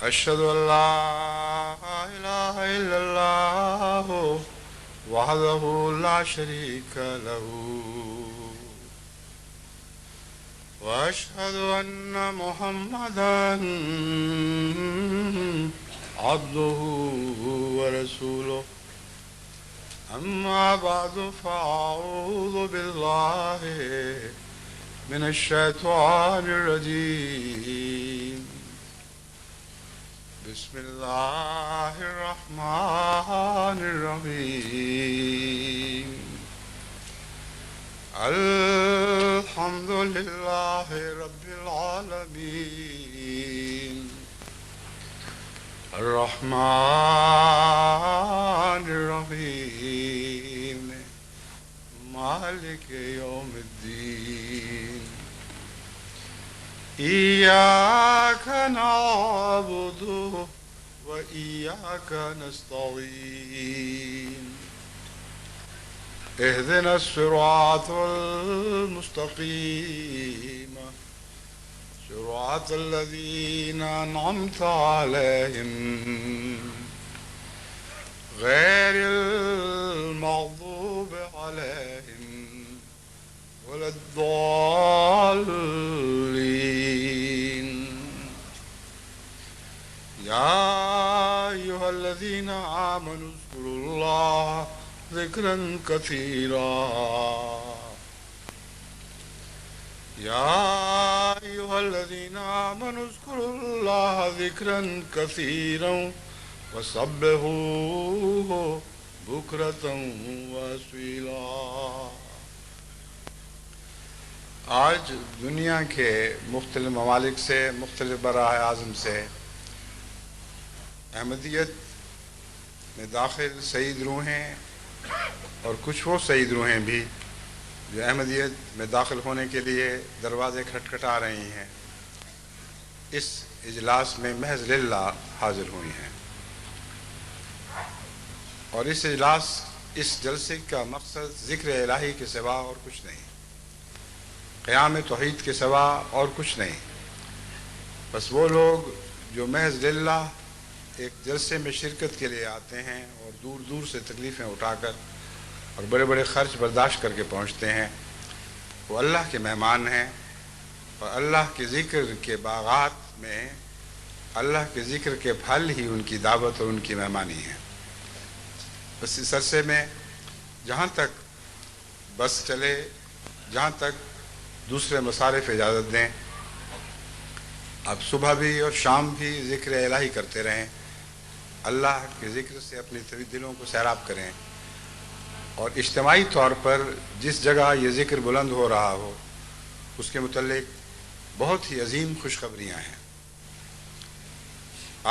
أشهد أن لا إله إلا الله وحده لا شريك له وأشهد أن محمدا عبده ورسوله أما بعد فأعوذ بالله من الشيطان الرجيم بسم الله الرحمن الرحيم الحمد لله رب العالمين الرحمن الرحيم مالك يوم الدين إياك نعبد وإياك نستعين اهدنا الصراط المستقيم صراط الذين أنعمت عليهم غير المغضوب عليهم ولا الضالين يا أيها الذين آمنوا اذكروا الله ذكرا كثيرا يا أيها الذين آمنوا اذكروا الله ذكرا كثيرا وسبحوه بكرة وأصيلا۔ آج دنیا کے مختلف ممالک سے، مختلف براہ اعظم سے احمدیت میں داخل سعید روحیں اور کچھ وہ سعید روحیں بھی جو احمدیت میں داخل ہونے کے لیے دروازے کھٹکھٹا رہی ہیں، اس اجلاس میں محض للہ حاضر ہوئی ہیں، اور اس جلسے کا مقصد ذکر الہی کے سوا اور کچھ نہیں، قیام توحید کے سوا اور کچھ نہیں۔ بس وہ لوگ جو محض للہ ایک جلسے میں شرکت کے لیے آتے ہیں اور دور دور سے تکلیفیں اٹھا کر اور بڑے بڑے خرچ برداشت کر کے پہنچتے ہیں، وہ اللہ کے مہمان ہیں، اور اللہ کے ذکر کے باغات میں اللہ کے ذکر کے پھل ہی ان کی دعوت اور ان کی مہمانی ہے۔ بس اس عرصے میں جہاں تک بس چلے، جہاں تک دوسرے مصارف اجازت دیں، اب صبح بھی اور شام بھی ذکر الہی کرتے رہیں، اللہ کے ذکر سے اپنی دلوں کو سیراب کریں، اور اجتماعی طور پر جس جگہ یہ ذکر بلند ہو رہا ہو اس کے متعلق بہت ہی عظیم خوشخبریاں ہیں۔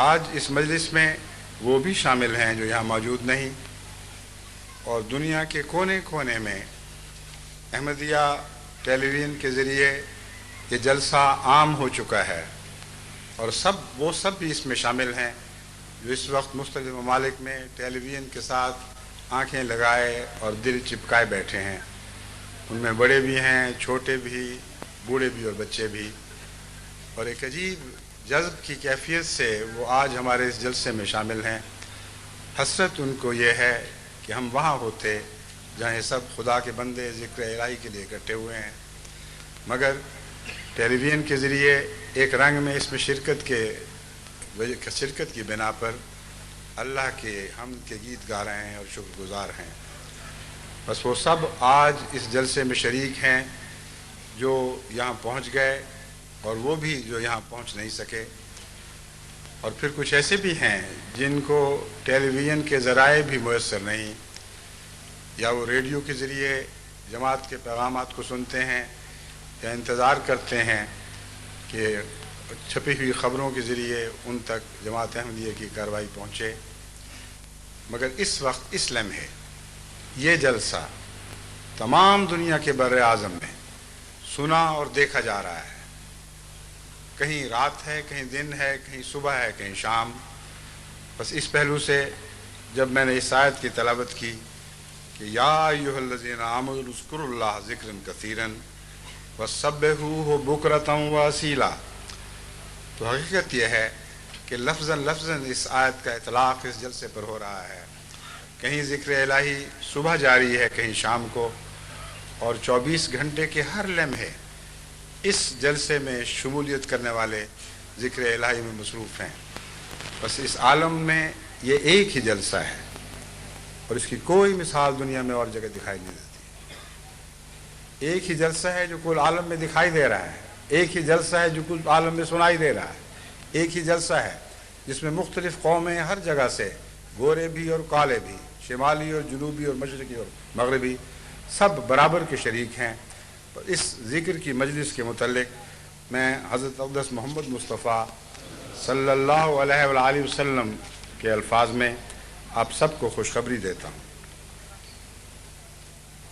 آج اس مجلس میں وہ بھی شامل ہیں جو یہاں موجود نہیں، اور دنیا کے کونے کونے میں احمدیہ ٹیلی ویژن کے ذریعے یہ جلسہ عام ہو چکا ہے، اور وہ سب بھی اس میں شامل ہیں جو اس وقت مختلف ممالک میں ٹیلی ویژن کے ساتھ آنکھیں لگائے اور دل چپکائے بیٹھے ہیں۔ ان میں بڑے بھی ہیں، چھوٹے بھی، بوڑھے بھی اور بچے بھی، اور ایک عجیب جذب کی کیفیت سے وہ آج ہمارے اس جلسے میں شامل ہیں۔ حسرت ان کو یہ ہے کہ ہم وہاں ہوتے جہاں یہ سب خدا کے بندے ذکر الہی کے لیے اکٹھے ہوئے ہیں، مگر ٹیلی ویژن کے ذریعے ایک رنگ میں اس میں شرکت کی بنا پر اللہ کے حمد کے گیت گا رہے ہیں اور شکر گزار ہیں۔ بس وہ سب آج اس جلسے میں شریک ہیں جو یہاں پہنچ گئے، اور وہ بھی جو یہاں پہنچ نہیں سکے، اور پھر کچھ ایسے بھی ہیں جن کو ٹیلی ویژن کے ذرائع بھی میسر نہیں، یا وہ ریڈیو کے ذریعے جماعت کے پیغامات کو سنتے ہیں یا انتظار کرتے ہیں کہ چھپی ہوئی خبروں کے ذریعے ان تک جماعت احمدیہ کی کارروائی پہنچے، مگر اس وقت اس لمحے یہ جلسہ تمام دنیا کے بر اعظم میں سنا اور دیکھا جا رہا ہے۔ کہیں رات ہے، کہیں دن ہے، کہیں صبح ہے، کہیں شام۔ بس اس پہلو سے جب میں نے اس آیت کی تلاوت کی کہ یا ایھا الذین آمنوا اذکروا اللہ ذکرا کثیرا وسبحوہ بکرۃ واصیلا، تو حقیقت یہ ہے کہ لفظاً لفظاً اس آیت کا اطلاق اس جلسے پر ہو رہا ہے۔ کہیں ذکر الہی صبح جاری ہے، کہیں شام کو، اور 24 گھنٹے کے ہر لمحے اس جلسے میں شمولیت کرنے والے ذکر الہی میں مصروف ہیں۔ بس اس عالم میں یہ ایک ہی جلسہ ہے اور اس کی کوئی مثال دنیا میں اور جگہ دکھائی نہیں دیتی۔ ایک ہی جلسہ ہے جو کل عالم میں دکھائی دے رہا ہے، ایک ہی جلسہ ہے جو کل عالم میں سنائی دے رہا ہے، ایک ہی جلسہ ہے جس میں مختلف قومیں ہر جگہ سے، گورے بھی اور کالے بھی، شمالی اور جنوبی اور مشرقی اور مغربی، سب برابر کے شریک ہیں۔ اس ذکر کی مجلس کے متعلق میں حضرت اقدس محمد مصطفیٰ صلی اللہ علیہ وآلہ وسلم کے الفاظ میں آپ سب کو خوشخبری دیتا ہوں۔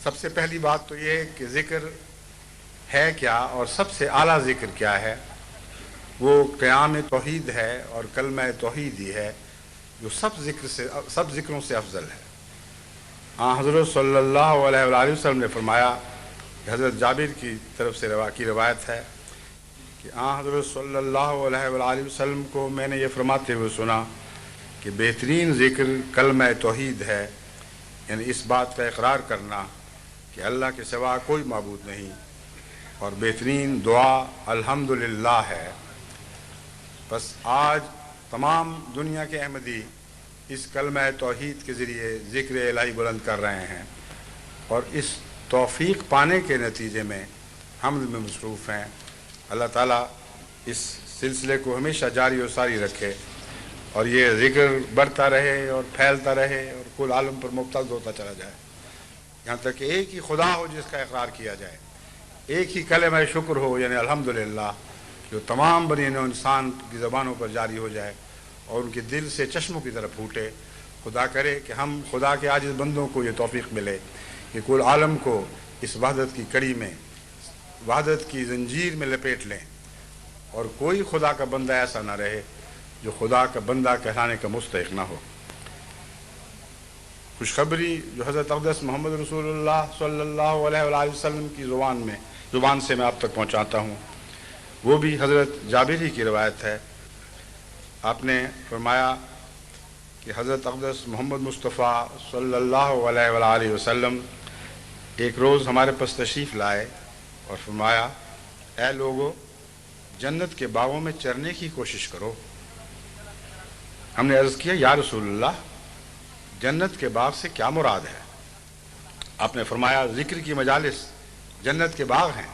سب سے پہلی بات تو یہ کہ ذکر ہے کیا اور سب سے اعلیٰ ذکر کیا ہے؟ وہ قیام توحید ہے اور کلمہ توحید ہی ہے جو سب ذکروں سے افضل ہے۔ حضرت صلی اللہ علیہ وآلہ وسلم نے فرمایا کہ حضرت جابر کی طرف سے روایت ہے کہ حضرت صلی اللہ علیہ وآلہ وسلم کو میں نے یہ فرماتے ہوئے سنا کہ بہترین ذکر کلمہ توحید ہے، یعنی اس بات کا اقرار کرنا کہ اللہ کے سوا کوئی معبود نہیں، اور بہترین دعا الحمدللہ ہے۔ بس آج تمام دنیا کے احمدی اس کلمہ توحید کے ذریعے ذکر الہی بلند کر رہے ہیں اور اس توفیق پانے کے نتیجے میں حمد میں مصروف ہیں۔ اللہ تعالیٰ اس سلسلے کو ہمیشہ جاری و ساری رکھے اور یہ ذکر بڑھتا رہے اور پھیلتا رہے اور کل عالم پر مبتز ہوتا چلا جائے، یہاں تک کہ ایک ہی خدا ہو جس کا اقرار کیا جائے، ایک ہی کلمہ شکر ہو یعنی الحمدللہ، جو تمام بنی نوع انسان کی زبانوں پر جاری ہو جائے اور ان کے دل سے چشموں کی طرف پھوٹے۔ خدا کرے کہ ہم خدا کے عاجز بندوں کو یہ توفیق ملے کہ کل عالم کو اس وحدت کی کڑی میں، وحدت کی زنجیر میں لپیٹ لیں، اور کوئی خدا کا بندہ ایسا نہ رہے جو خدا کا بندہ کہلانے کا مستحق نہ ہو۔ خوشخبری جو حضرت اقدس محمد رسول اللہ صلی اللہ علیہ وآلہ وسلم کی زبان سے میں آپ تک پہنچاتا ہوں، وہ بھی حضرت جابر ہی کی روایت ہے۔ آپ نے فرمایا کہ حضرت اقدس محمد مصطفیٰ صلی اللہ علیہ وآلہ وسلم ایک روز ہمارے پاس تشریف لائے اور فرمایا، اے لوگو، جنت کے باغوں میں چرنے کی کوشش کرو۔ ہم نے عرض کیا، یا رسول اللہ، جنت کے باغ سے کیا مراد ہے؟ آپ نے فرمایا، ذکر کی مجالس جنت کے باغ ہیں۔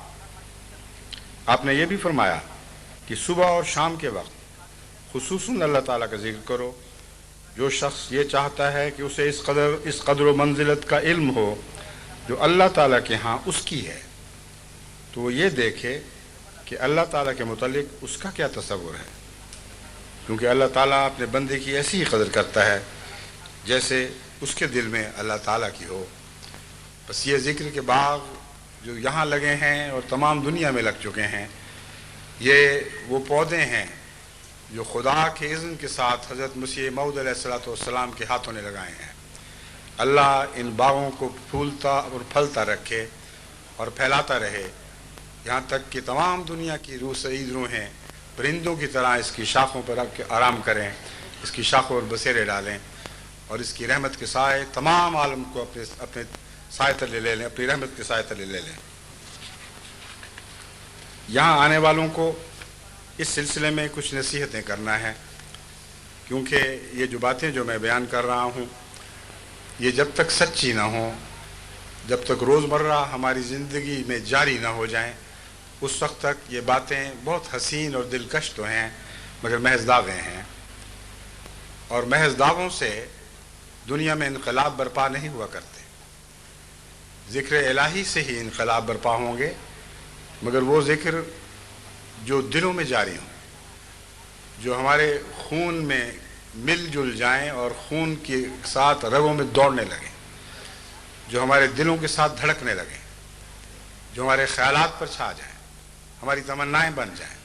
آپ نے یہ بھی فرمایا کہ صبح اور شام کے وقت خصوصاً اللہ تعالیٰ کا ذکر کرو۔ جو شخص یہ چاہتا ہے کہ اسے اس قدر و منزلت کا علم ہو جو اللہ تعالیٰ کے ہاں اس کی ہے، تو وہ یہ دیکھے کہ اللہ تعالیٰ کے متعلق اس کا کیا تصور ہے، کیونکہ اللہ تعالیٰ اپنے بندے کی ایسی ہی قدر کرتا ہے جیسے اس کے دل میں اللہ تعالیٰ کی ہو۔ بس یہ ذکر کے باغ جو یہاں لگے ہیں اور تمام دنیا میں لگ چکے ہیں، یہ وہ پودے ہیں جو خدا کے اذن کے ساتھ حضرت مسیح موعود علیہ السلام کے ہاتھوں نے لگائے ہیں۔ اللہ ان باغوں کو پھولتا اور پھلتا رکھے اور پھیلاتا رہے، یہاں تک کہ تمام دنیا کی روح سعید روحیں پرندوں کی طرح اس کی شاخوں پر رکھ کے آرام کریں، اس کی شاخوں پر بسیرے ڈالیں اور اس کی رحمت کے سائے تمام عالم کو اپنے سائے تلے لے لیں، اپنی رحمت کے سائے تلے لے لیں۔ یہاں آنے والوں کو اس سلسلے میں کچھ نصیحتیں کرنا ہے، کیونکہ یہ جو باتیں جو میں بیان کر رہا ہوں یہ جب تک سچی نہ ہوں، جب تک روزمرہ ہماری زندگی میں جاری نہ ہو جائیں، اس وقت تک یہ باتیں بہت حسین اور دلکش تو ہیں مگر محض دعوے ہیں، اور محض دعووں سے دنیا میں انقلاب برپا نہیں ہوا کرتے۔ ذکر الہی سے ہی انقلاب برپا ہوں گے، مگر وہ ذکر جو دلوں میں جاری ہوں، جو ہمارے خون میں مل جل جائیں اور خون کے ساتھ رگوں میں دوڑنے لگیں، جو ہمارے دلوں کے ساتھ دھڑکنے لگیں، جو ہمارے خیالات پر چھا جائیں، ہماری تمنائیں بن جائیں۔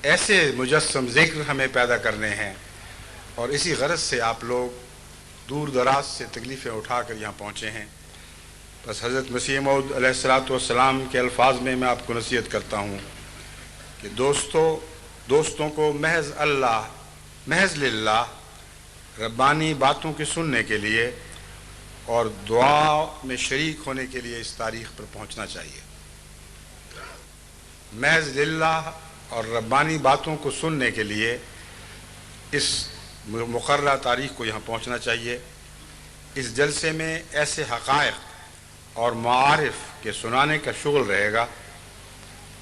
ایسے مجسم ذکر ہمیں پیدا کرنے ہیں، اور اسی غرض سے آپ لوگ دور دراز سے تکلیفیں اٹھا کر یہاں پہنچے ہیں۔ بس حضرت مسیح موعود علیہ السلام کے الفاظ میں میں آپ کو نصیحت کرتا ہوں کہ دوستوں کو محض اللہ محض للہ ربانی باتوں کے سننے کے لیے اور دعا میں شریک ہونے کے لیے اس تاریخ پر پہنچنا چاہیے۔ محض للہ اور ربانی باتوں کو سننے کے لیے اس مقررہ تاریخ کو یہاں پہنچنا چاہیے۔ اس جلسے میں ایسے حقائق اور معارف کے سنانے کا شغل رہے گا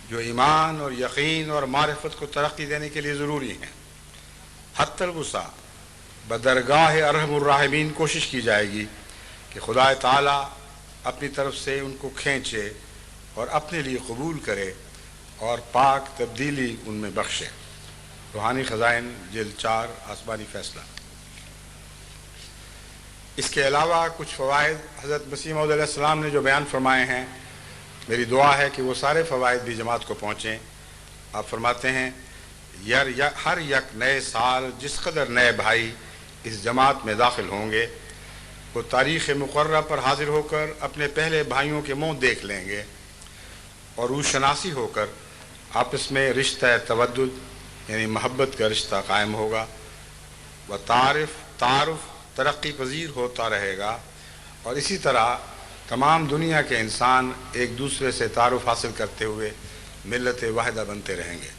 جو ایمان اور یقین اور معرفت کو ترقی دینے کے لیے ضروری ہیں۔ حتی الوسع بدرگاہ ارحم الراحمین کوشش کی جائے گی کہ خدا تعالیٰ اپنی طرف سے ان کو کھینچے اور اپنے لیے قبول کرے اور پاک تبدیلی ان میں بخشے۔ روحانی خزائن جلد 4 آسمانی فیصلہ۔ اس کے علاوہ کچھ فوائد حضرت مسیح موعود علیہ السلام نے جو بیان فرمائے ہیں، میری دعا ہے کہ وہ سارے فوائد بھی جماعت کو پہنچیں۔ آپ فرماتے ہیں ہر یک نئے سال جس قدر نئے بھائی اس جماعت میں داخل ہوں گے وہ تاریخ مقررہ پر حاضر ہو کر اپنے پہلے بھائیوں کے منہ دیکھ لیں گے اور روح شناسی ہو کر آپس میں رشتہ تودد یعنی محبت کا رشتہ قائم ہوگا، و تعارف ترقی پذیر ہوتا رہے گا، اور اسی طرح تمام دنیا کے انسان ایک دوسرے سے تعارف حاصل کرتے ہوئے ملت واحدہ بنتے رہیں گے۔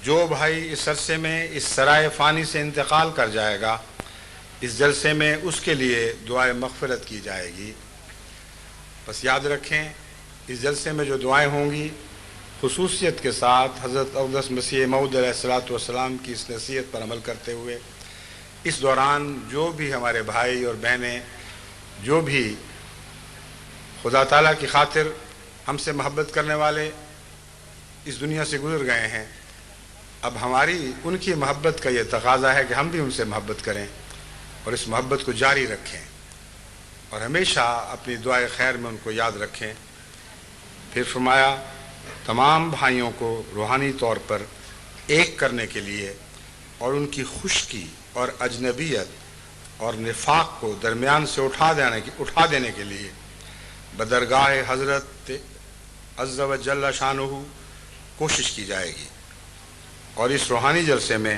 جو بھائی اس عرصے میں اس سرائے فانی سے انتقال کر جائے گا، اس جلسے میں اس کے لیے دعائے مغفرت کی جائے گی۔ بس یاد رکھیں اس جلسے میں جو دعائیں ہوں گی خصوصیت کے ساتھ حضرت اقدس مسیح موعود علیہ السلام کی اس نصیحت پر عمل کرتے ہوئے اس دوران جو بھی ہمارے بھائی اور بہنیں جو بھی خدا تعالیٰ کی خاطر ہم سے محبت کرنے والے اس دنیا سے گزر گئے ہیں، اب ہماری ان کی محبت کا یہ تقاضا ہے کہ ہم بھی ان سے محبت کریں اور اس محبت کو جاری رکھیں اور ہمیشہ اپنی دعائے خیر میں ان کو یاد رکھیں۔ پھر فرمایا تمام بھائیوں کو روحانی طور پر ایک کرنے کے لیے اور ان کی خشکی اور اجنبیت اور نفاق کو درمیان سے اٹھا دینے کے لیے بدرگاہ حضرت عز و جل شانہ کوشش کی جائے گی، اور اس روحانی جلسے میں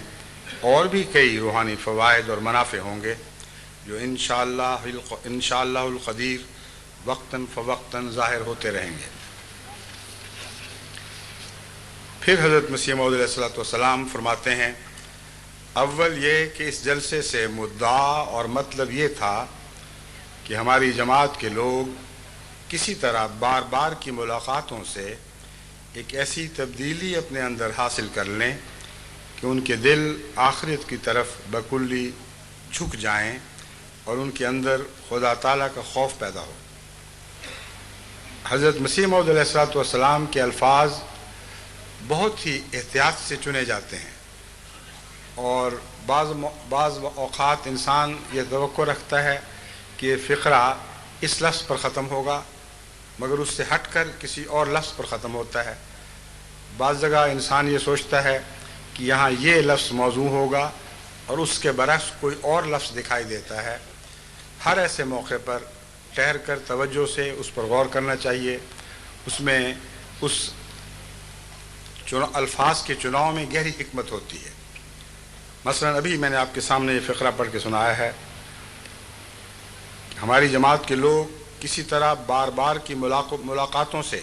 اور بھی کئی روحانی فوائد اور منافع ہوں گے جو انشاءاللہ القدیر وقتاً فوقتاً ظاہر ہوتے رہیں گے۔ پھر حضرت مسیح موعود علیہ السلام فرماتے ہیں اول یہ کہ اس جلسے سے مدعا اور مطلب یہ تھا کہ ہماری جماعت کے لوگ کسی طرح بار بار کی ملاقاتوں سے ایک ایسی تبدیلی اپنے اندر حاصل کر لیں کہ ان کے دل آخرت کی طرف بکلی جھک جائیں اور ان کے اندر خدا تعالیٰ کا خوف پیدا ہو۔ حضرت مسیح موعود علیہ السلام کے الفاظ بہت ہی احتیاط سے چنے جاتے ہیں، اور بعض اوقات انسان یہ توقع رکھتا ہے کہ یہ فقرہ اس لفظ پر ختم ہوگا مگر اس سے ہٹ کر کسی اور لفظ پر ختم ہوتا ہے۔ بعض جگہ انسان یہ سوچتا ہے کہ یہاں یہ لفظ موضوع ہوگا اور اس کے برعکس کوئی اور لفظ دکھائی دیتا ہے۔ ہر ایسے موقع پر ٹھہر کر توجہ سے اس پر غور کرنا چاہیے، اس میں اس الفاظ کے چناؤ میں گہری حکمت ہوتی ہے۔ مثلا ابھی میں نے آپ کے سامنے یہ فقرہ پڑھ کے سنایا ہے، ہماری جماعت کے لوگ کسی طرح بار بار کی ملاقاتوں سے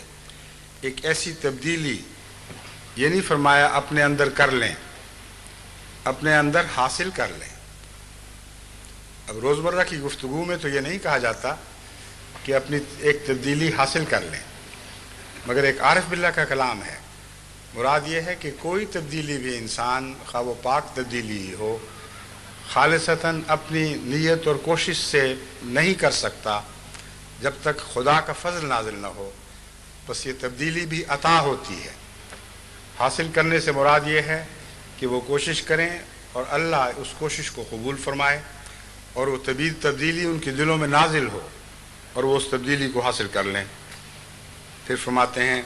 ایک ایسی تبدیلی یہ نہیں فرمایا اپنے اندر کر لیں، اپنے اندر حاصل کر لیں۔ اب روزمرہ کی گفتگو میں تو یہ نہیں کہا جاتا کہ اپنی ایک تبدیلی حاصل کر لیں، مگر ایک عارف باللہ کا کلام ہے۔ مراد یہ ہے کہ کوئی تبدیلی بھی انسان خواہ وہ پاک تبدیلی ہی ہو خالصتاً اپنی نیت اور کوشش سے نہیں کر سکتا جب تک خدا کا فضل نازل نہ ہو۔ بس یہ تبدیلی بھی عطا ہوتی ہے۔ حاصل کرنے سے مراد یہ ہے کہ وہ کوشش کریں اور اللہ اس کوشش کو قبول فرمائے اور وہ تبدیلی ان کے دلوں میں نازل ہو اور وہ اس تبدیلی کو حاصل کر لیں۔ پھر فرماتے ہیں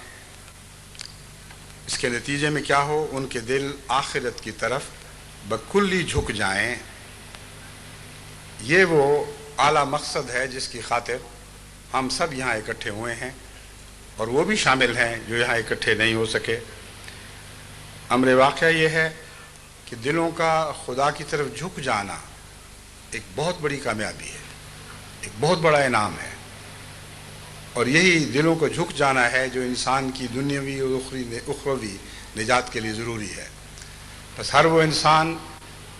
اس کے نتیجے میں کیا ہو، ان کے دل آخرت کی طرف بکلی جھک جائیں۔ یہ وہ اعلیٰ مقصد ہے جس کی خاطر ہم سب یہاں اکٹھے ہوئے ہیں، اور وہ بھی شامل ہیں جو یہاں اکٹھے نہیں ہو سکے۔ امر واقعہ یہ ہے کہ دلوں کا خدا کی طرف جھک جانا ایک بہت بڑی کامیابی ہے، ایک بہت بڑا انعام ہے، اور یہی دلوں کو جھک جانا ہے جو انسان کی دنیاوی اور اخروی نجات کے لیے ضروری ہے۔ بس ہر وہ انسان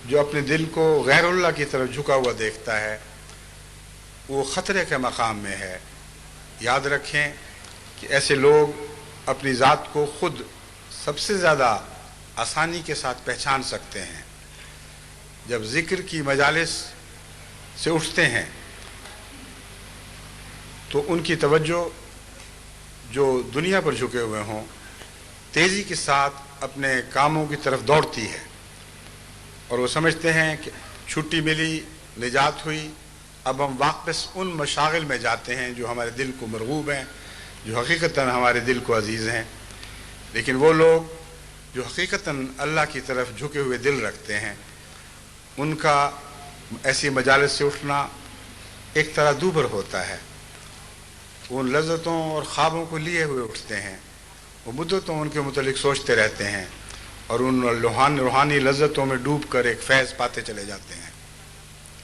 جو اپنے دل کو غیر اللہ کی طرف جھکا ہوا دیکھتا ہے وہ خطرے کے مقام میں ہے۔ یاد رکھیں کہ ایسے لوگ اپنی ذات کو خود سب سے زیادہ آسانی کے ساتھ پہچان سکتے ہیں جب ذکر کی مجالس سے اٹھتے ہیں تو ان کی توجہ جو دنیا پر جھکے ہوئے ہوں تیزی کے ساتھ اپنے کاموں کی طرف دوڑتی ہے، اور وہ سمجھتے ہیں کہ چھٹی ملی، نجات ہوئی، اب ہم واپس ان مشاغل میں جاتے ہیں جو ہمارے دل کو مرغوب ہیں، جو حقیقتاً ہمارے دل کو عزیز ہیں۔ لیکن وہ لوگ جو حقیقتاً اللہ کی طرف جھکے ہوئے دل رکھتے ہیں ان کا ایسی مجالس سے اٹھنا ایک طرح دوبر ہوتا ہے۔ وہ ان لذتوں اور خوابوں کو لیے ہوئے اٹھتے ہیں، وہ مدتوں ان کے متعلق سوچتے رہتے ہیں اور ان روحانی لذتوں میں ڈوب کر ایک فیض پاتے چلے جاتے ہیں۔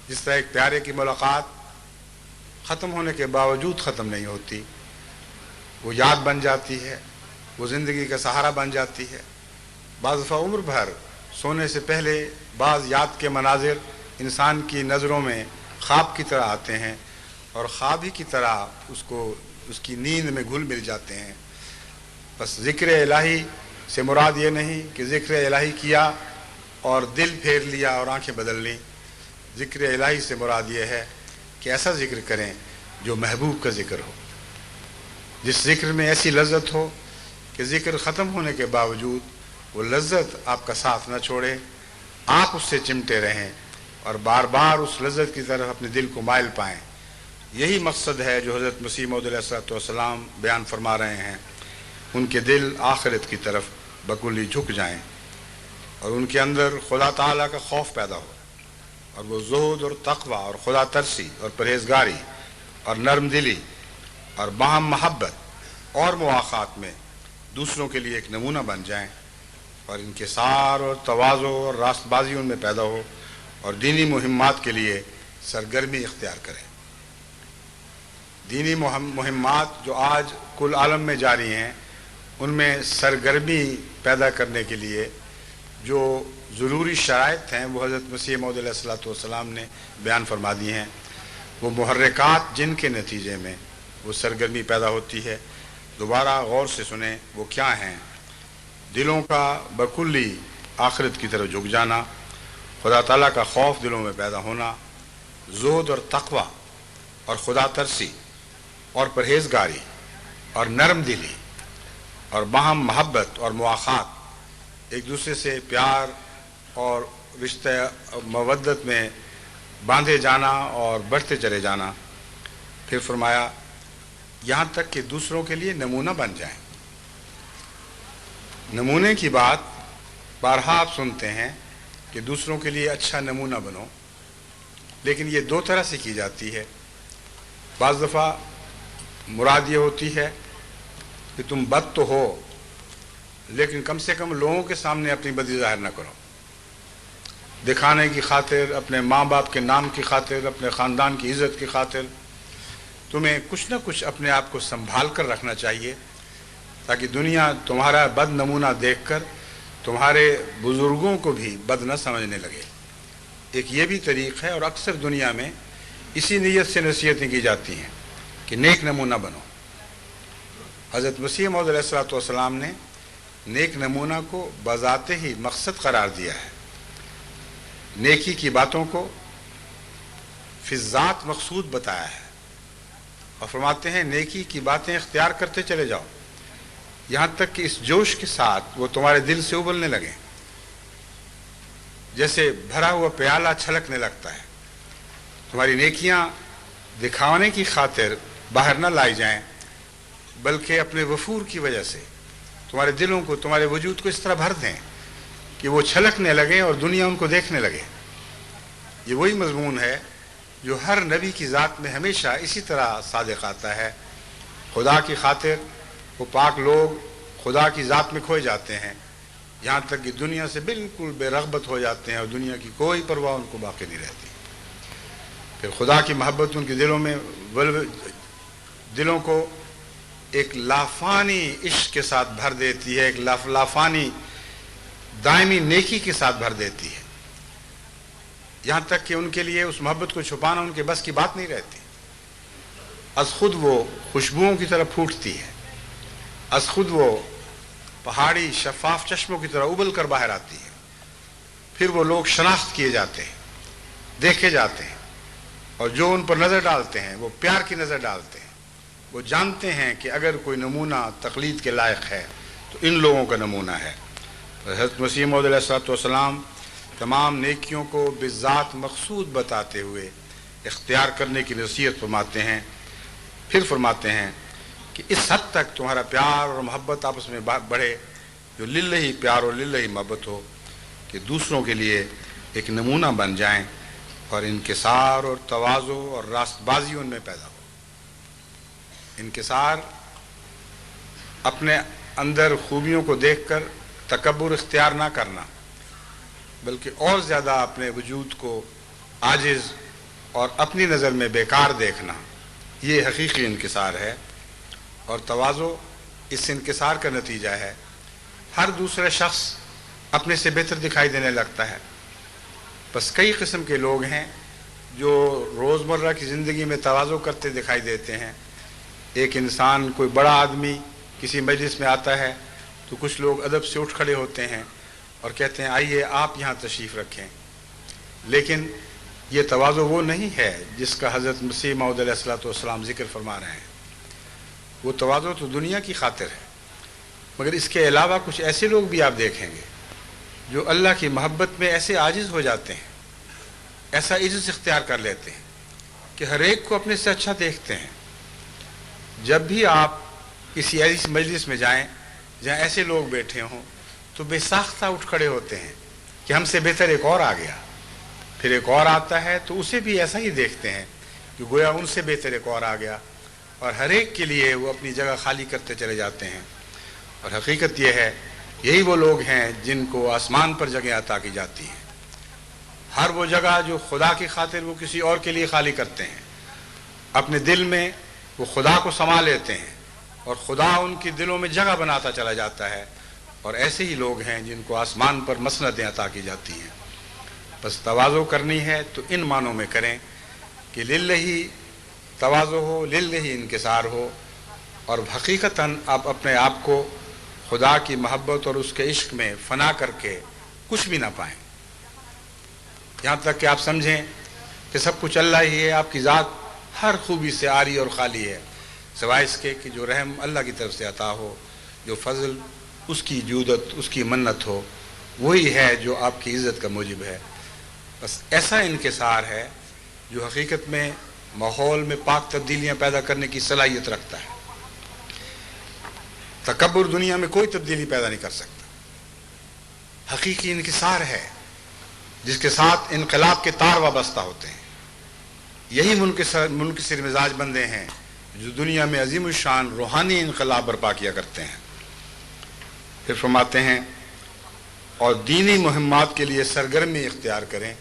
جس طرح ایک پیارے کی ملاقات ختم ہونے کے باوجود ختم نہیں ہوتی، وہ یاد بن جاتی ہے، وہ زندگی کا سہارا بن جاتی ہے۔ بعض دفعہ عمر بھر سونے سے پہلے بعض یاد کے مناظر انسان کی نظروں میں خواب کی طرح آتے ہیں اور خواب ہی کی طرح اس کی نیند میں گھل مل جاتے ہیں۔ بس ذکر الہی سے مراد یہ نہیں کہ ذکر الہی کیا اور دل پھیر لیا اور آنکھیں بدل لیں۔ ذکر الہی سے مراد یہ ہے کہ ایسا ذکر کریں جو محبوب کا ذکر ہو، جس ذکر میں ایسی لذت ہو کہ ذکر ختم ہونے کے باوجود وہ لذت آپ کا ساتھ نہ چھوڑے، آپ اس سے چمٹے رہیں اور بار بار اس لذت کی طرف اپنے دل کو مائل پائیں۔ یہی مقصد ہے جو حضرت مسیح موعود علیہ السلام بیان فرما رہے ہیں۔ ان کے دل آخرت کی طرف بکلی جھک جائیں اور ان کے اندر خدا تعالیٰ کا خوف پیدا ہو، اور وہ زہد اور تقوی اور خدا ترسی اور پرہیزگاری اور نرم دلی اور باہم محبت اور مواخات میں دوسروں کے لیے ایک نمونہ بن جائیں، اور انکسار اور تواضع اور راست بازی ان میں پیدا ہو اور دینی مہمات کے لیے سرگرمی اختیار کریں۔ دینی مہمات جو آج کل عالم میں جاری ہیں ان میں سرگرمی پیدا کرنے کے لیے جو ضروری شرائط ہیں وہ حضرت مسیح موعود علیہ السلام نے بیان فرما دی ہیں۔ وہ محرکات جن کے نتیجے میں وہ سرگرمی پیدا ہوتی ہے، دوبارہ غور سے سنیں وہ کیا ہیں۔ دلوں کا بکلی آخرت کی طرف جھک جانا، خدا تعالیٰ کا خوف دلوں میں پیدا ہونا، زہد اور تقوی اور خدا ترسی اور پرہیزگاری اور نرم دلی اور باہم محبت اور مواخات، ایک دوسرے سے پیار اور رشتہ مودت میں باندھے جانا اور بڑھتے چلے جانا۔ پھر فرمایا یہاں تک کہ دوسروں کے لیے نمونہ بن جائیں۔ نمونے کی بات بارہا آپ سنتے ہیں کہ دوسروں کے لیے اچھا نمونہ بنو، لیکن یہ دو طرح سے کی جاتی ہے۔ بعض دفعہ مراد یہ ہوتی ہے کہ تم بد تو ہو لیکن کم سے کم لوگوں کے سامنے اپنی بدی ظاہر نہ کرو، دکھانے کی خاطر، اپنے ماں باپ کے نام کی خاطر، اپنے خاندان کی عزت کی خاطر تمہیں کچھ نہ کچھ اپنے آپ کو سنبھال کر رکھنا چاہیے تاکہ دنیا تمہارا بد نمونہ دیکھ کر تمہارے بزرگوں کو بھی بد نہ سمجھنے لگے۔ ایک یہ بھی طریق ہے، اور اکثر دنیا میں اسی نیت سے نصیحتیں کی جاتی ہیں کہ نیک نمونہ بنو۔ حضرت مسیح موعود علیہ السلام نے نیک نمونہ کو بذات ہی مقصد قرار دیا ہے، نیکی کی باتوں کو فی الذات مقصود بتایا ہے، اور فرماتے ہیں نیکی کی باتیں اختیار کرتے چلے جاؤ یہاں تک کہ اس جوش کے ساتھ وہ تمہارے دل سے ابلنے لگیں، جیسے بھرا ہوا پیالہ چھلکنے لگتا ہے۔ تمہاری نیکیاں دکھانے کی خاطر باہر نہ لائی جائیں بلکہ اپنے وفور کی وجہ سے تمہارے دلوں کو، تمہارے وجود کو اس طرح بھر دیں کہ وہ چھلکنے لگیں اور دنیا ان کو دیکھنے لگے۔ یہ وہی مضمون ہے جو ہر نبی کی ذات میں ہمیشہ اسی طرح صادق آتا ہے۔ خدا کی خاطر وہ پاک لوگ خدا کی ذات میں کھوئے جاتے ہیں، یہاں تک کہ دنیا سے بالکل بے رغبت ہو جاتے ہیں اور دنیا کی کوئی پرواہ ان کو باقی نہیں رہتی۔ پھر خدا کی محبت ان کے دلوں کو ایک لافانی عشق کے ساتھ بھر دیتی ہے، ایک لافانی دائمی نیکی کے ساتھ بھر دیتی ہے، یہاں تک کہ ان کے لیے اس محبت کو چھپانا ان کے بس کی بات نہیں رہتی۔ از خود وہ خوشبوؤں کی طرح پھوٹتی ہے، از خود وہ پہاڑی شفاف چشموں کی طرح ابل کر باہر آتی ہے۔ پھر وہ لوگ شناخت کیے جاتے ہیں، دیکھے جاتے ہیں، اور جو ان پر نظر ڈالتے ہیں وہ پیار کی نظر ڈالتے ہیں۔ وہ جانتے ہیں کہ اگر کوئی نمونہ تقلید کے لائق ہے تو ان لوگوں کا نمونہ ہے۔ حضرت مسیح موعود علیہ الصلوۃ والسلام تمام نیکیوں کو بذات مقصود بتاتے ہوئے اختیار کرنے کی نصیحت فرماتے ہیں۔ پھر فرماتے ہیں کہ اس حد تک تمہارا پیار اور محبت آپس میں بڑھے جو للہ پیار اور للہ محبت ہو کہ دوسروں کے لیے ایک نمونہ بن جائیں اور انکسار اور تواضع اور راست بازی ان میں پیدا ہو۔ انکسار اپنے اندر خوبیوں کو دیکھ کر تکبر اختیار نہ کرنا، بلکہ اور زیادہ اپنے وجود کو عاجز اور اپنی نظر میں بیکار دیکھنا، یہ حقیقی انکسار ہے۔ اور تواضع اس انکسار کا نتیجہ ہے۔ ہر دوسرا شخص اپنے سے بہتر دکھائی دینے لگتا ہے۔ بس کئی قسم کے لوگ ہیں جو روزمرہ کی زندگی میں تواضع کرتے دکھائی دیتے ہیں۔ ایک انسان، کوئی بڑا آدمی کسی مجلس میں آتا ہے تو کچھ لوگ ادب سے اٹھ کھڑے ہوتے ہیں اور کہتے ہیں آئیے آپ یہاں تشریف رکھیں، لیکن یہ تواضع وہ نہیں ہے جس کا حضرت مسیح موعود علیہ الصلوۃ والسلام ذکر فرما رہے ہیں۔ وہ تواضع تو دنیا کی خاطر ہے، مگر اس کے علاوہ کچھ ایسے لوگ بھی آپ دیکھیں گے جو اللہ کی محبت میں ایسے عاجز ہو جاتے ہیں، ایسا عجز اختیار کر لیتے ہیں کہ ہر ایک کو اپنے سے اچھا دیکھتے ہیں۔ جب بھی آپ کسی ایسی مجلس میں جائیں جہاں ایسے لوگ بیٹھے ہوں تو بے ساختہ اٹھ کھڑے ہوتے ہیں کہ ہم سے بہتر ایک اور آ گیا، پھر ایک اور آتا ہے تو اسے بھی ایسا ہی دیکھتے ہیں کہ گویا ان سے بہتر ایک اور آ گیا، اور ہر ایک کے لیے وہ اپنی جگہ خالی کرتے چلے جاتے ہیں۔ اور حقیقت یہ ہے یہی وہ لوگ ہیں جن کو آسمان پر جگہ عطا کی جاتی ہیں۔ ہر وہ جگہ جو خدا کی خاطر وہ کسی اور کے لیے خالی کرتے ہیں، اپنے دل میں وہ خدا کو سما لیتے ہیں اور خدا ان کے دلوں میں جگہ بناتا چلا جاتا ہے، اور ایسے ہی لوگ ہیں جن کو آسمان پر مسندیں عطا کی جاتی ہیں۔ بس تواضع کرنی ہے تو ان معنوں میں کریں کہ للہ تواضع ہو، للہ انکسار ہو، اور حقیقتاً آپ اپنے آپ کو خدا کی محبت اور اس کے عشق میں فنا کر کے کچھ بھی نہ پائیں، یہاں تک کہ آپ سمجھیں کہ سب کچھ اللہ ہی ہے، آپ کی ذات ہر خوبی سے عاری اور خالی ہے، سوائے اس کے کہ جو رحم اللہ کی طرف سے عطا ہو، جو فضل اس کی جودت، اس کی منت ہو، وہی ہے جو آپ کی عزت کا موجب ہے۔ بس ایسا انکسار ہے جو حقیقت میں ماحول میں پاک تبدیلیاں پیدا کرنے کی صلاحیت رکھتا ہے۔ تکبر دنیا میں کوئی تبدیلی پیدا نہیں کر سکتا۔ حقیقی انکسار ہے جس کے ساتھ انقلاب کے تار وابستہ ہوتے ہیں۔ یہی منکسر مزاج بندے ہیں جو دنیا میں عظیم الشان روحانی انقلاب برپا کیا کرتے ہیں۔ پھر فرماتے ہیں اور دینی مہمات کے لیے سرگرمی اختیار کریں۔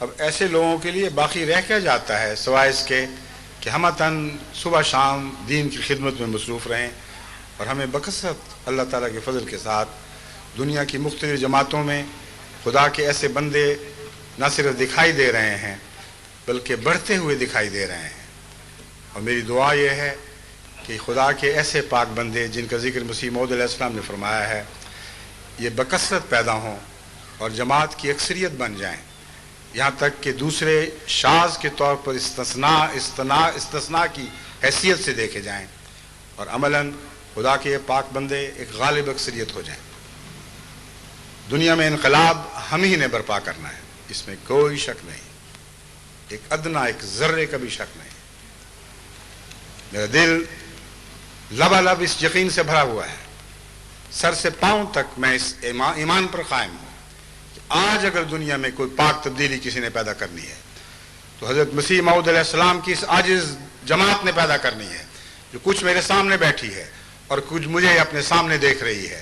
اب ایسے لوگوں کے لیے باقی رہ کیا جاتا ہے سوائے اس کے کہ ہمتاً صبح شام دین کی خدمت میں مصروف رہیں، اور ہمیں بکثرت اللہ تعالیٰ کے فضل کے ساتھ دنیا کی مختلف جماعتوں میں خدا کے ایسے بندے نہ صرف دکھائی دے رہے ہیں بلکہ بڑھتے ہوئے دکھائی دے رہے ہیں۔ اور میری دعا یہ ہے کہ خدا کے ایسے پاک بندے جن کا ذکر مسیح موعود علیہ السلام نے فرمایا ہے، یہ بکثرت پیدا ہوں اور جماعت کی اکثریت بن جائیں، یہاں تک کہ دوسرے شاذ کے طور پر استثناء کی حیثیت سے دیکھے جائیں، اور عملاً خدا کے یہ پاک بندے ایک غالب اکثریت ہو جائیں۔ دنیا میں انقلاب ہم ہی نے برپا کرنا ہے، اس میں کوئی شک نہیں، ایک ادنا ایک ذرے کا بھی شک نہیں۔ میرا دل لبالب اس یقین سے بھرا ہوا ہے، سر سے پاؤں تک میں اس ایمان پر قائم ہوں کہ آج اگر دنیا میں کوئی پاک تبدیلی کسی نے پیدا کرنی ہے تو حضرت مسیح موعود علیہ السلام کی اس عاجز جماعت نے پیدا کرنی ہے، جو کچھ میرے سامنے بیٹھی ہے اور کچھ مجھے اپنے سامنے دیکھ رہی ہے،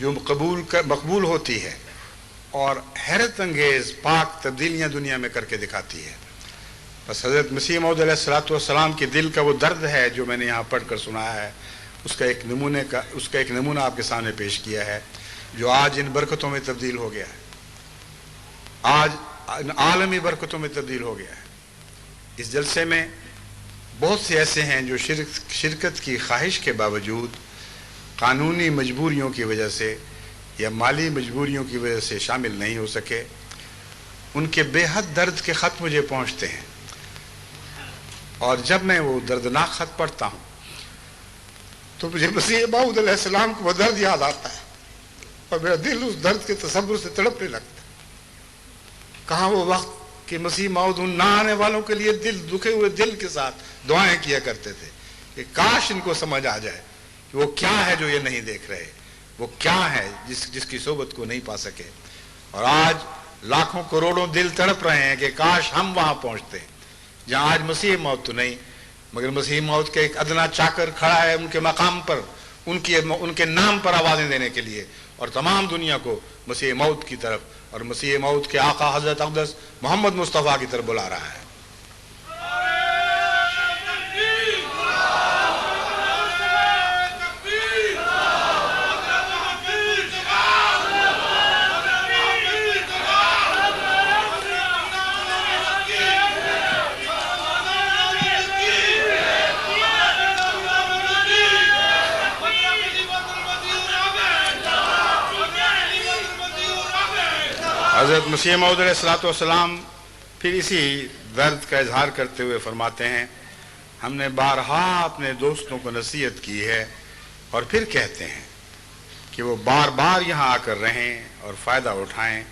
جو مقبول ہوتی ہے اور حیرت انگیز پاک تبدیلیاں دنیا میں کر کے دکھاتی ہے۔ بس حضرت مسیح موعود علیہ السلام کے دل کا وہ درد ہے جو میں نے یہاں پڑھ کر سنایا ہے، اس کا ایک نمونہ آپ کے سامنے پیش کیا ہے، جو آج ان برکتوں میں تبدیل ہو گیا ہے، آج عالمی برکتوں میں تبدیل ہو گیا ہے۔ اس جلسے میں بہت سے ایسے ہیں جو شرکت کی خواہش کے باوجود قانونی مجبوریوں کی وجہ سے یا مالی مجبوریوں کی وجہ سے شامل نہیں ہو سکے۔ ان کے بے حد درد کے خط مجھے پہنچتے ہیں، اور جب میں وہ دردناک خط پڑھتا ہوں تو مجھے مسیح موعود علیہ السلام کو وہ درد یاد آتا ہے، اور میرا دل اس درد کے تصور سے تڑپنے لگتا ہے۔ کہاں وہ وقت کہ مسیح موعود ان نہ آنے والوں کے لیے دکھے ہوئے دل کے ساتھ دعائیں کیا کرتے تھے کہ کاش ان کو سمجھ آ جائے کہ وہ کیا ہے جو یہ نہیں دیکھ رہے، وہ کیا ہے جس کی صحبت کو نہیں پا سکے۔ اور آج لاکھوں کروڑوں دل تڑپ رہے ہیں کہ کاش ہم وہاں پہنچتے جہاں آج مسیح موعود تو نہیں، مگر مسیح موعود کے ایک ادنا چاکر کھڑا ہے ان کے مقام پر، ان کے نام پر آوازیں دینے کے لیے، اور تمام دنیا کو مسیح موعود کی طرف اور مسیح موعود کے آقا حضرت اقدس محمد مصطفیٰ کی طرف بلا رہا ہے۔ حضرت مسیح موعود علیہ السلام پھر اسی درد کا اظہار کرتے ہوئے فرماتے ہیں، ہم نے بارہا اپنے دوستوں کو نصیحت کی ہے اور پھر کہتے ہیں کہ وہ بار بار یہاں آ کر رہیں اور فائدہ اٹھائیں،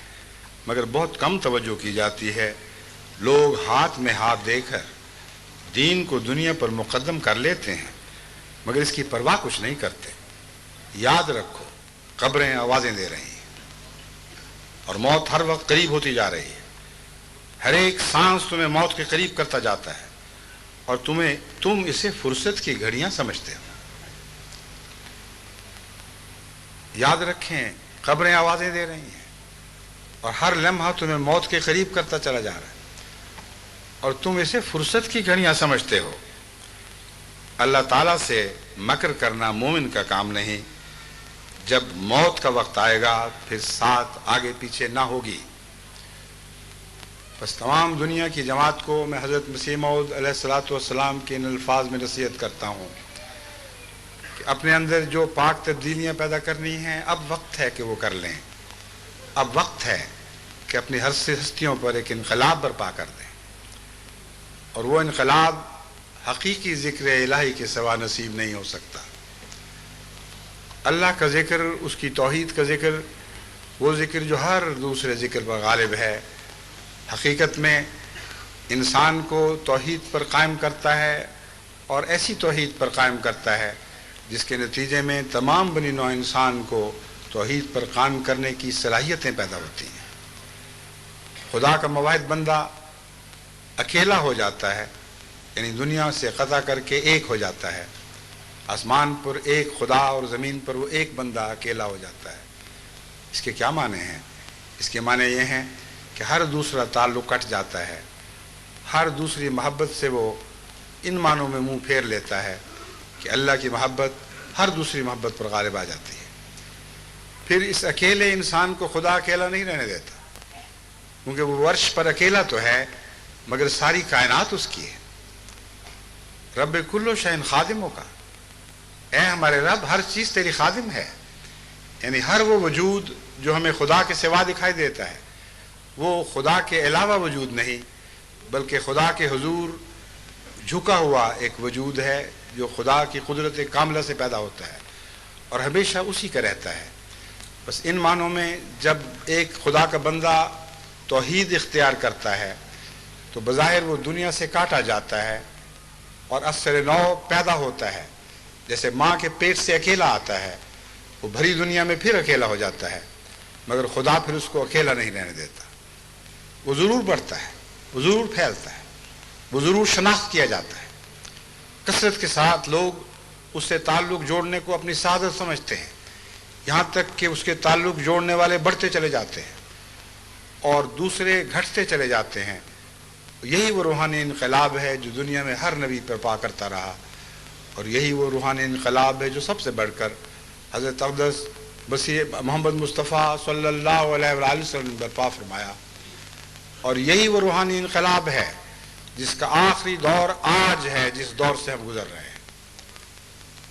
مگر بہت کم توجہ کی جاتی ہے۔ لوگ ہاتھ میں ہاتھ دے کر دین کو دنیا پر مقدم کر لیتے ہیں، مگر اس کی پرواہ کچھ نہیں کرتے۔ یاد رکھو، قبریں آوازیں دے رہی ہیں اور موت ہر وقت قریب ہوتی جا رہی ہے۔ ہر ایک سانس تمہیں موت کے قریب کرتا جاتا ہے، اور تم اسے فرصت کی گھڑیاں سمجھتے ہو۔ یاد رکھیں، قبریں آوازیں دے رہی ہیں اور ہر لمحہ تمہیں موت کے قریب کرتا چلا جا رہا ہے، اور تم اسے فرصت کی گھڑیاں سمجھتے ہو۔ اللہ تعالیٰ سے مکر کرنا مومن کا کام نہیں۔ جب موت کا وقت آئے گا پھر ساتھ آگے پیچھے نہ ہوگی۔ بس تمام دنیا کی جماعت کو میں حضرت مسیح موعود علیہ السلام کے ان الفاظ میں نصیحت کرتا ہوں کہ اپنے اندر جو پاک تبدیلیاں پیدا کرنی ہیں اب وقت ہے کہ وہ کر لیں۔ اب وقت ہے کہ اپنی ہستیوں پر ایک انقلاب برپا کر دیں، اور وہ انقلاب حقیقی ذکر الہی کے سوا نصیب نہیں ہو سکتا۔ اللہ کا ذکر، اس کی توحید کا ذکر، وہ ذکر جو ہر دوسرے ذکر پر غالب ہے، حقیقت میں انسان کو توحید پر قائم کرتا ہے، اور ایسی توحید پر قائم کرتا ہے جس کے نتیجے میں تمام بنی نوع انسان کو توحید پر قائم کرنے کی صلاحیتیں پیدا ہوتی ہیں۔ خدا کا موحد بندہ اکیلا ہو جاتا ہے، یعنی دنیا سے قطع کر کے ایک ہو جاتا ہے۔ آسمان پر ایک خدا اور زمین پر وہ ایک بندہ اکیلا ہو جاتا ہے۔ اس کے کیا معنی ہیں؟ اس کے معنی یہ ہیں کہ ہر دوسرا تعلق کٹ جاتا ہے، ہر دوسری محبت سے وہ ان معنوں میں منہ پھیر لیتا ہے کہ اللہ کی محبت ہر دوسری محبت پر غالب آ جاتی ہے۔ پھر اس اکیلے انسان کو خدا اکیلا نہیں رہنے دیتا، کیونکہ وہ عرش پر اکیلا تو ہے مگر ساری کائنات اس کی ہے۔ رب کل شیء خادموں کا، اے ہمارے رب ہر چیز تیری خادم ہے، یعنی ہر وہ وجود جو ہمیں خدا کے سوا دکھائی دیتا ہے وہ خدا کے علاوہ وجود نہیں، بلکہ خدا کے حضور جھکا ہوا ایک وجود ہے جو خدا کی قدرت کاملہ سے پیدا ہوتا ہے اور ہمیشہ اسی کا رہتا ہے۔ بس ان معنوں میں جب ایک خدا کا بندہ توحید اختیار کرتا ہے تو بظاہر وہ دنیا سے کاٹا جاتا ہے اور اثر نو پیدا ہوتا ہے۔ جیسے ماں کے پیٹ سے اکیلا آتا ہے، وہ بھری دنیا میں پھر اکیلا ہو جاتا ہے، مگر خدا پھر اس کو اکیلا نہیں رہنے دیتا۔ وہ ضرور بڑھتا ہے، وہ ضرور پھیلتا ہے، وہ ضرور شناخت کیا جاتا ہے۔ کثرت کے ساتھ لوگ اس سے تعلق جوڑنے کو اپنی سعادت سمجھتے ہیں، یہاں تک کہ اس کے تعلق جوڑنے والے بڑھتے چلے جاتے ہیں اور دوسرے گھٹتے چلے جاتے ہیں. یہی وہ روحانی انقلاب ہے جو دنیا میں ہر نبی پر پا کرتا رہا، اور یہی وہ روحانی انقلاب ہے جو سب سے بڑھ کر حضرت اقدس مسیح محمد مصطفیٰ صلی اللہ علیہ وآلہ وسلم نے برپا فرمایا. اور یہی وہ روحانی انقلاب ہے جس کا آخری دور آج ہے، جس دور سے ہم گزر رہے ہیں.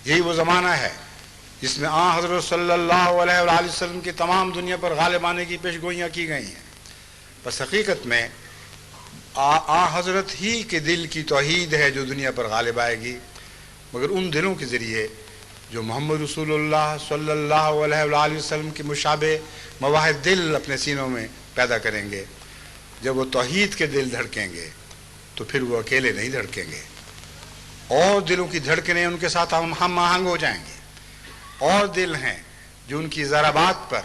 یہی وہ زمانہ ہے جس میں حضرت صلی اللہ علیہ وآلہ وسلم کی تمام دنیا پر غالب آنے کی پیش گوئیاں کی گئی ہیں. بس حقیقت میں حضرت ہی کے دل کی توحید ہے جو دنیا پر غالب آئے گی، مگر ان دلوں کے ذریعے جو محمد رسول اللہ صلی اللہ علیہ وآلہ وسلم کی مشابہ مواحد دل اپنے سینوں میں پیدا کریں گے. جب وہ توحید کے دل دھڑکیں گے تو پھر وہ اکیلے نہیں دھڑکیں گے، اور دلوں کی دھڑکنیں ان کے ساتھ ہم آہنگ ہو جائیں گے. اور دل ہیں جو ان کی ضربات پر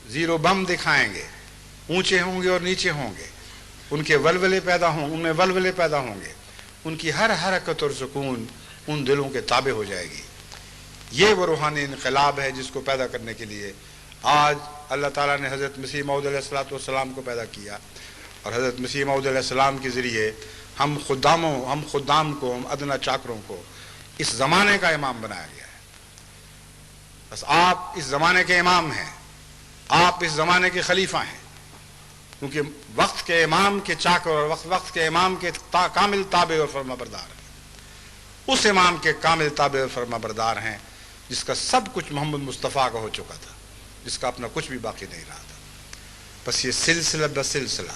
زیرو بم دکھائیں گے، اونچے ہوں گے اور نیچے ہوں گے، ان کے ولولے پیدا ہوں، ان میں ولولے پیدا ہوں گے، ان کی ہر حرکت اور سکون ان دلوں کے تابع ہو جائے گی. یہ وہ روحانی انقلاب ہے جس کو پیدا کرنے کے لیے آج اللہ تعالیٰ نے حضرت مسیح موعود علیہ السلام کو پیدا کیا، اور حضرت مسیح موعود علیہ السلام کے ذریعے ہم خدام کو، ہم ادنا چاکروں کو اس زمانے کا امام بنایا گیا ہے. بس آپ اس زمانے کے امام ہیں، آپ اس زمانے کے خلیفہ ہیں، کیونکہ وقت کے امام کے چاکر اور وقت کے امام کے کامل تابع اور فرما بردار ہیں. اس امام کے کامل تابع اور فرما بردار ہیں جس کا سب کچھ محمد مصطفیٰ کا ہو چکا تھا، جس کا اپنا کچھ بھی باقی نہیں رہا تھا. بس یہ سلسلہ بسلسلہ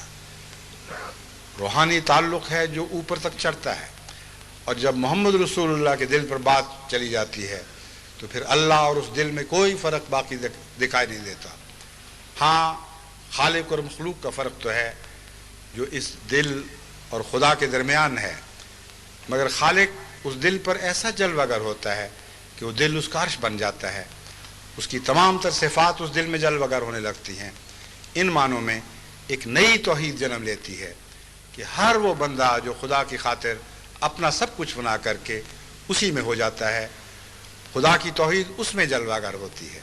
روحانی تعلق ہے جو اوپر تک چڑھتا ہے، اور جب محمد رسول اللہ کے دل پر بات چلی جاتی ہے تو پھر اللہ اور اس دل میں کوئی فرق باقی دکھائی نہیں دیتا. ہاں، خالق اور مخلوق کا فرق تو ہے جو اس دل اور خدا کے درمیان ہے، مگر خالق اس دل پر ایسا جلوہ گر ہوتا ہے کہ وہ دل اس کا عرش بن جاتا ہے، اس کی تمام تر صفات اس دل میں جلوہ گر ہونے لگتی ہیں. ان معنوں میں ایک نئی توحید جنم لیتی ہے کہ ہر وہ بندہ جو خدا کی خاطر اپنا سب کچھ بنا کر کے اسی میں ہو جاتا ہے، خدا کی توحید اس میں جلوہ گر ہوتی ہے.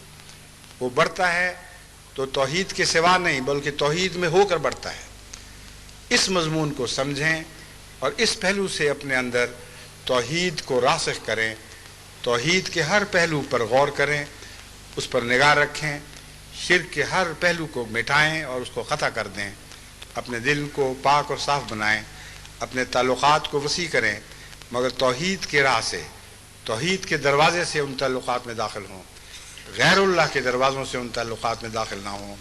وہ بڑھتا ہے تو توحید کے سوا نہیں بلکہ توحید میں ہو کر بڑھتا ہے. اس مضمون کو سمجھیں اور اس پہلو سے اپنے اندر توحید کو راسخ کریں، توحید کے ہر پہلو پر غور کریں، اس پر نگاہ رکھیں، شرک کے ہر پہلو کو مٹائیں اور اس کو قطع کر دیں، اپنے دل کو پاک اور صاف بنائیں، اپنے تعلقات کو وسیع کریں، مگر توحید کے راہ سے، توحید کے دروازے سے ان تعلقات میں داخل ہوں، غیر اللہ کے دروازوں سے ان تعلقات میں داخل نہ ہوں.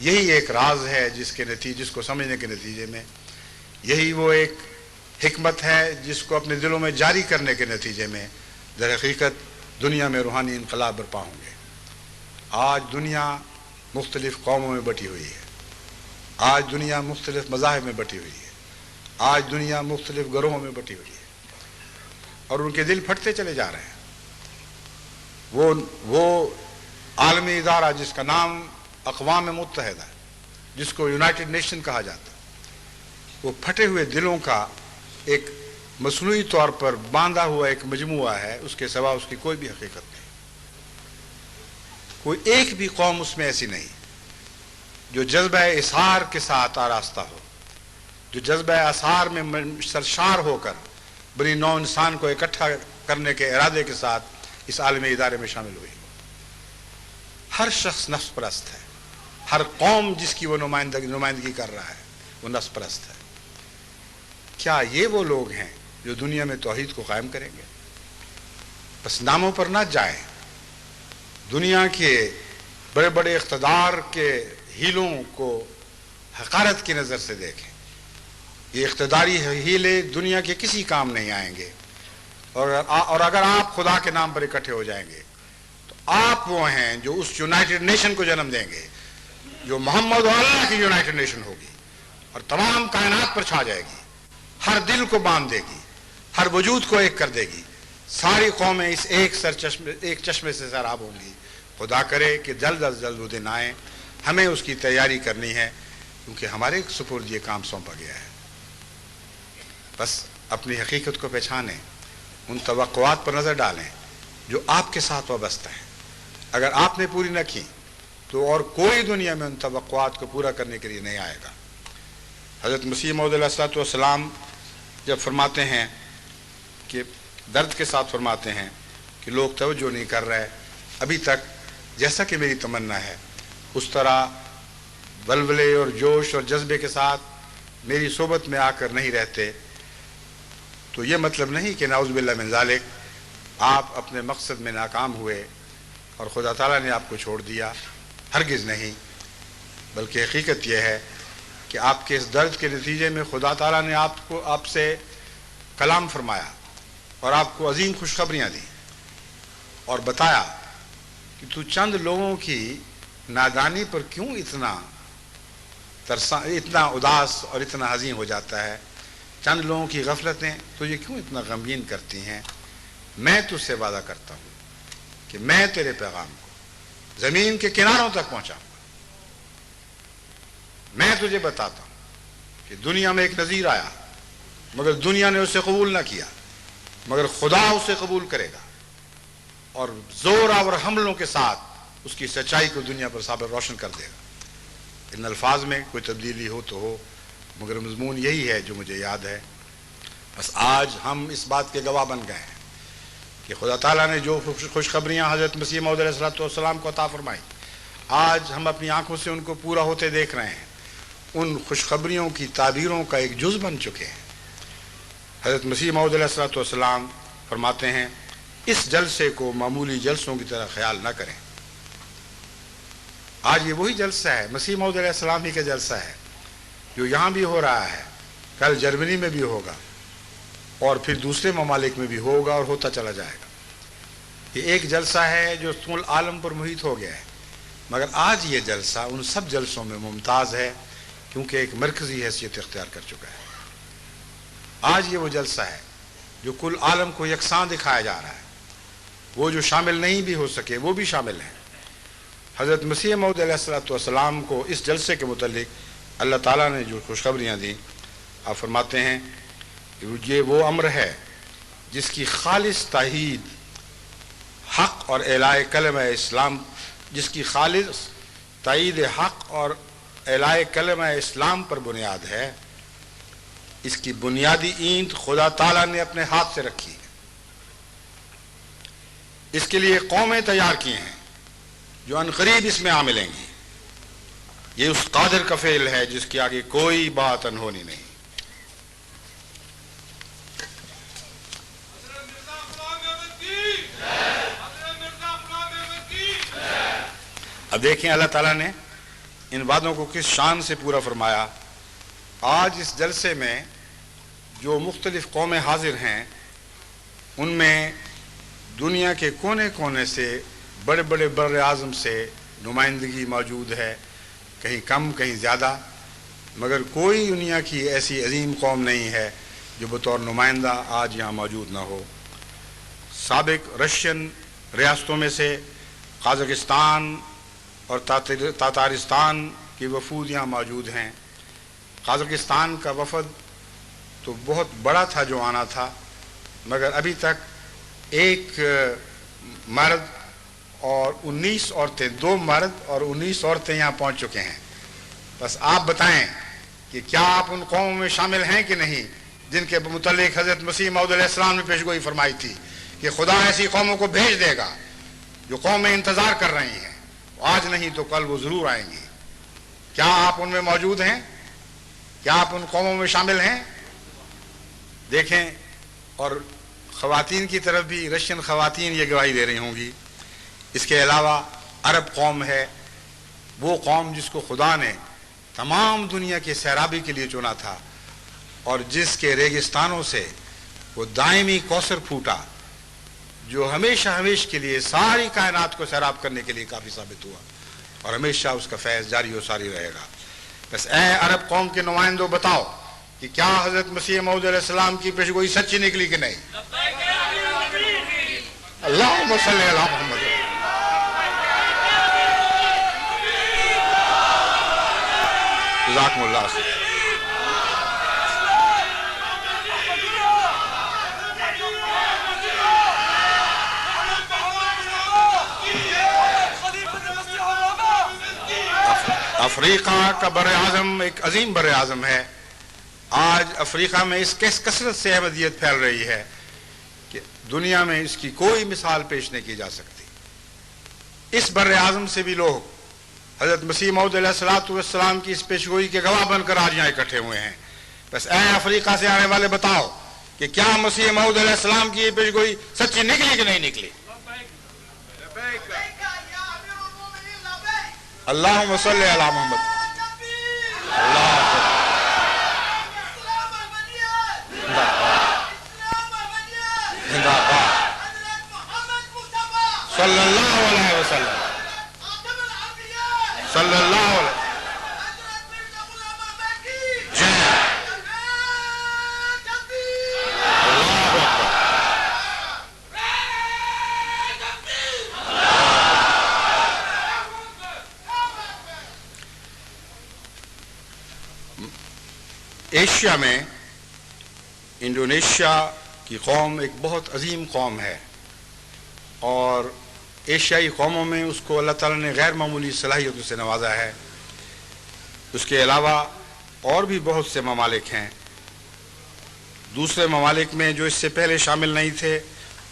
یہی ایک راز ہے جس کو سمجھنے کے نتیجے میں یہی وہ ایک حکمت ہے جس کو اپنے دلوں میں جاری کرنے کے نتیجے میں در حقیقت دنیا میں روحانی انقلاب برپا ہوں گے. آج دنیا مختلف قوموں میں بٹی ہوئی ہے، آج دنیا مختلف مذاہب میں بٹی ہوئی ہے، آج دنیا مختلف گروہوں میں بٹی ہوئی ہے، اور ان کے دل پھٹتے چلے جا رہے ہیں. وہ عالمی ادارہ جس کا نام اقوام متحدہ ہے، جس کو یونائٹڈ نیشن کہا جاتا ہے، وہ پھٹے ہوئے دلوں کا ایک مصنوعی طور پر باندھا ہوا ایک مجموعہ ہے، اس کے سوا اس کی کوئی بھی حقیقت نہیں. کوئی ایک بھی قوم اس میں ایسی نہیں جو جذبہ اثار کے ساتھ آراستہ ہو، جو جذبہ اثار میں سرشار ہو کر بنی نوع انسان کو اکٹھا کرنے کے ارادے کے ساتھ اس عالمی ادارے میں شامل ہوئی. ہر شخص نفس پرست ہے، ہر قوم جس کی وہ نمائندگی کر رہا ہے وہ نفس پرست ہے. کیا یہ وہ لوگ ہیں جو دنیا میں توحید کو قائم کریں گے؟ بس ناموں پر نہ جائیں، دنیا کے بڑے بڑے اقتدار کے ہیلوں کو حقارت کی نظر سے دیکھیں. یہ اقتداری ہیلے دنیا کے کسی کام نہیں آئیں گے، اور اگر آپ خدا کے نام پر اکٹھے ہو جائیں گے تو آپ وہ ہیں جو اس یونائٹڈ نیشن کو جنم دیں گے جو محمد و اللہ کی یونائٹڈ نیشن ہوگی اور تمام کائنات پر چھا جائے گی، ہر دل کو باندھ دے گی، ہر وجود کو ایک کر دے گی. ساری قومیں اس ایک چشمے سے سیراب ہوں گی. خدا کرے کہ جلد از جلد وہ دن آئیں. ہمیں اس کی تیاری کرنی ہے کیونکہ ہمارے سپرد یہ کام سونپا گیا ہے. بس اپنی حقیقت کو پہچانیں، ان توقعات پر نظر ڈالیں جو آپ کے ساتھ وابستہ ہیں. اگر آپ نے پوری نہ کی تو اور کوئی دنیا میں ان توقعات کو پورا کرنے کے لیے نہیں آئے گا۔ حضرت مسیح موعود علیہ الصلوۃ والسلام جب فرماتے ہیں کہ درد کے ساتھ فرماتے ہیں کہ لوگ توجہ نہیں کر رہے ابھی تک جیسا کہ میری تمنا ہے، اس طرح ولولے اور جوش اور جذبے کے ساتھ میری صحبت میں آ کر نہیں رہتے، تو یہ مطلب نہیں کہ نعوذ باللہ من ذالک آپ اپنے مقصد میں ناکام ہوئے اور خدا تعالیٰ نے آپ کو چھوڑ دیا، ہرگز نہیں، بلکہ حقیقت یہ ہے کہ آپ کے اس درد کے نتیجے میں خدا تعالیٰ نے آپ سے کلام فرمایا اور آپ کو عظیم خوشخبریاں دیں اور بتایا کہ تو چند لوگوں کی نادانی پر کیوں اتنا اداس اور اتنا حزین ہو جاتا ہے، چند لوگوں کی غفلتیں تجھے کیوں اتنا غمگین کرتی ہیں۔ میں تجھ سے وعدہ کرتا ہوں کہ میں تیرے پیغام کو زمین کے کناروں تک پہنچاؤں گا۔ میں تجھے بتاتا ہوں کہ دنیا میں ایک نذیر آیا مگر دنیا نے اسے قبول نہ کیا، مگر خدا اسے قبول کرے گا اور زور آور حملوں کے ساتھ اس کی سچائی کو دنیا پر ثابت روشن کر دے گا۔ ان الفاظ میں کوئی تبدیلی ہو تو ہو، مگر مضمون یہی ہے جو مجھے یاد ہے۔ بس آج ہم اس بات کے گواہ بن گئے ہیں کہ خدا تعالیٰ نے جو خوشخبریاں حضرت مسیح موعود علیہ الصلوۃ والسلام کو عطا فرمائی، آج ہم اپنی آنکھوں سے ان کو پورا ہوتے دیکھ رہے ہیں، ان خوشخبریوں کی تعبیروں کا ایک جز بن چکے ہیں۔ حضرت مسیح موعود علیہ الصلوۃ والسلام فرماتے ہیں اس جلسے کو معمولی جلسوں کی طرح خیال نہ کریں۔ آج یہ وہی جلسہ ہے، مسیح موعود علیہ السلام ہی کا جلسہ ہے جو یہاں بھی ہو رہا ہے، کل جرمنی میں بھی ہوگا اور پھر دوسرے ممالک میں بھی ہوگا اور ہوتا چلا جائے گا۔ یہ ایک جلسہ ہے جو کل عالم پر محیط ہو گیا ہے، مگر آج یہ جلسہ ان سب جلسوں میں ممتاز ہے کیونکہ ایک مرکزی حیثیت اختیار کر چکا ہے۔ آج یہ وہ جلسہ ہے جو کل عالم کو یکساں دکھایا جا رہا ہے، وہ جو شامل نہیں بھی ہو سکے وہ بھی شامل ہیں۔ حضرت مسیح موعود علیہ الصلوۃ والسلام کو اس جلسے کے متعلق اللہ تعالیٰ نے جو خوشخبریاں دیں، آپ فرماتے ہیں کہ یہ وہ امر ہے جس کی خالص تائید حق اور اعلاء کلمہ اسلام، جس کی خالص تائید حق اور اعلاء کلمہ اسلام پر بنیاد ہے۔ اس کی بنیادی اینٹ خدا تعالیٰ نے اپنے ہاتھ سے رکھی ہے، اس کے لیے قومیں تیار کی ہیں جو عنقریب اس میں آ ملیں گی۔ یہ اس قادر کا فعل ہے جس کے آگے کوئی بات انہونی نہیں۔ اب دیکھیں اللہ تعالیٰ نے ان وعدوں کو کس شان سے پورا فرمایا۔ آج اس جلسے میں جو مختلف قومیں حاضر ہیں ان میں دنیا کے کونے کونے سے بڑے بڑے بر اعظم سے نمائندگی موجود ہے، کہیں کم کہیں زیادہ، مگر کوئی دنیا کی ایسی عظیم قوم نہیں ہے جو بطور نمائندہ آج یہاں موجود نہ ہو۔ سابق رشین ریاستوں میں سے قازقستان اور تاتارستان کی وفود یہاں موجود ہیں۔ قازقستان کا وفد تو بہت بڑا تھا جو آنا تھا، مگر ابھی تک ایک مرد اور 19 عورتیں، 2 مرد اور 19 عورتیں یہاں پہنچ چکے ہیں۔ بس آپ بتائیں کہ کیا آپ ان قوموں میں شامل ہیں کہ نہیں جن کے متعلق حضرت مسیح موعود علیہ السلام نے پیشگوئی فرمائی تھی کہ خدا ایسی قوموں کو بھیج دے گا جو قومیں انتظار کر رہی ہیں، آج نہیں تو کل وہ ضرور آئیں گی۔ کیا آپ ان میں موجود ہیں؟ کیا آپ ان قوموں میں شامل ہیں؟ دیکھیں، اور خواتین کی طرف بھی رشین خواتین یہ گواہی دے رہی ہوں گی۔ اس کے علاوہ عرب قوم ہے، وہ قوم جس کو خدا نے تمام دنیا کے سیرابی کے لیے چنا تھا اور جس کے ریگستانوں سے وہ دائمی کوثر پھوٹا جو ہمیشہ ہمیشہ کے لیے ساری کائنات کو سیراب کرنے کے لیے کافی ثابت ہوا اور ہمیشہ اس کا فیض جاری و ساری رہے گا۔ بس اے عرب قوم کے نمائندوں بتاؤ کہ کیا حضرت مسیح موعود علیہ السلام کی پیشگوئی سچی نکلی کہ نہیں؟ اللہم صلی علی محمد۔ جزاکم اللہ خیر۔ افریقہ کا بر اعظم ایک عظیم بر اعظم ہے. آج افریقہ میں اس کثرت سے احمدیت پھیل رہی ہے کہ دنیا میں اس کی کوئی مثال پیش نہیں کی جا سکتی. اس بر اعظم سے بھی لوگ حضرت مسیح موعود علیہ الصلوۃ والسلام کی اس پیشگوئی کے گواہ بن کر آج یہاں اکٹھے ہوئے ہیں. بس اے افریقہ سے آنے والے بتاؤ کہ کیا مسیح موعود علیہ السلام کی یہ پیشگوئی سچی نکلی کہ نہیں نکلی؟ اللہم صلی علی محمد. صلی اللہ علیہ وسلم. صلی اللہ علیہ ایشیا میں انڈونیشیا کی قوم ایک بہت عظیم قوم ہے اور ایشیائی قوموں میں اس کو اللہ تعالیٰ نے غیر معمولی صلاحیتوں سے نوازا ہے. اس کے علاوہ اور بھی بہت سے ممالک ہیں. دوسرے ممالک میں جو اس سے پہلے شامل نہیں تھے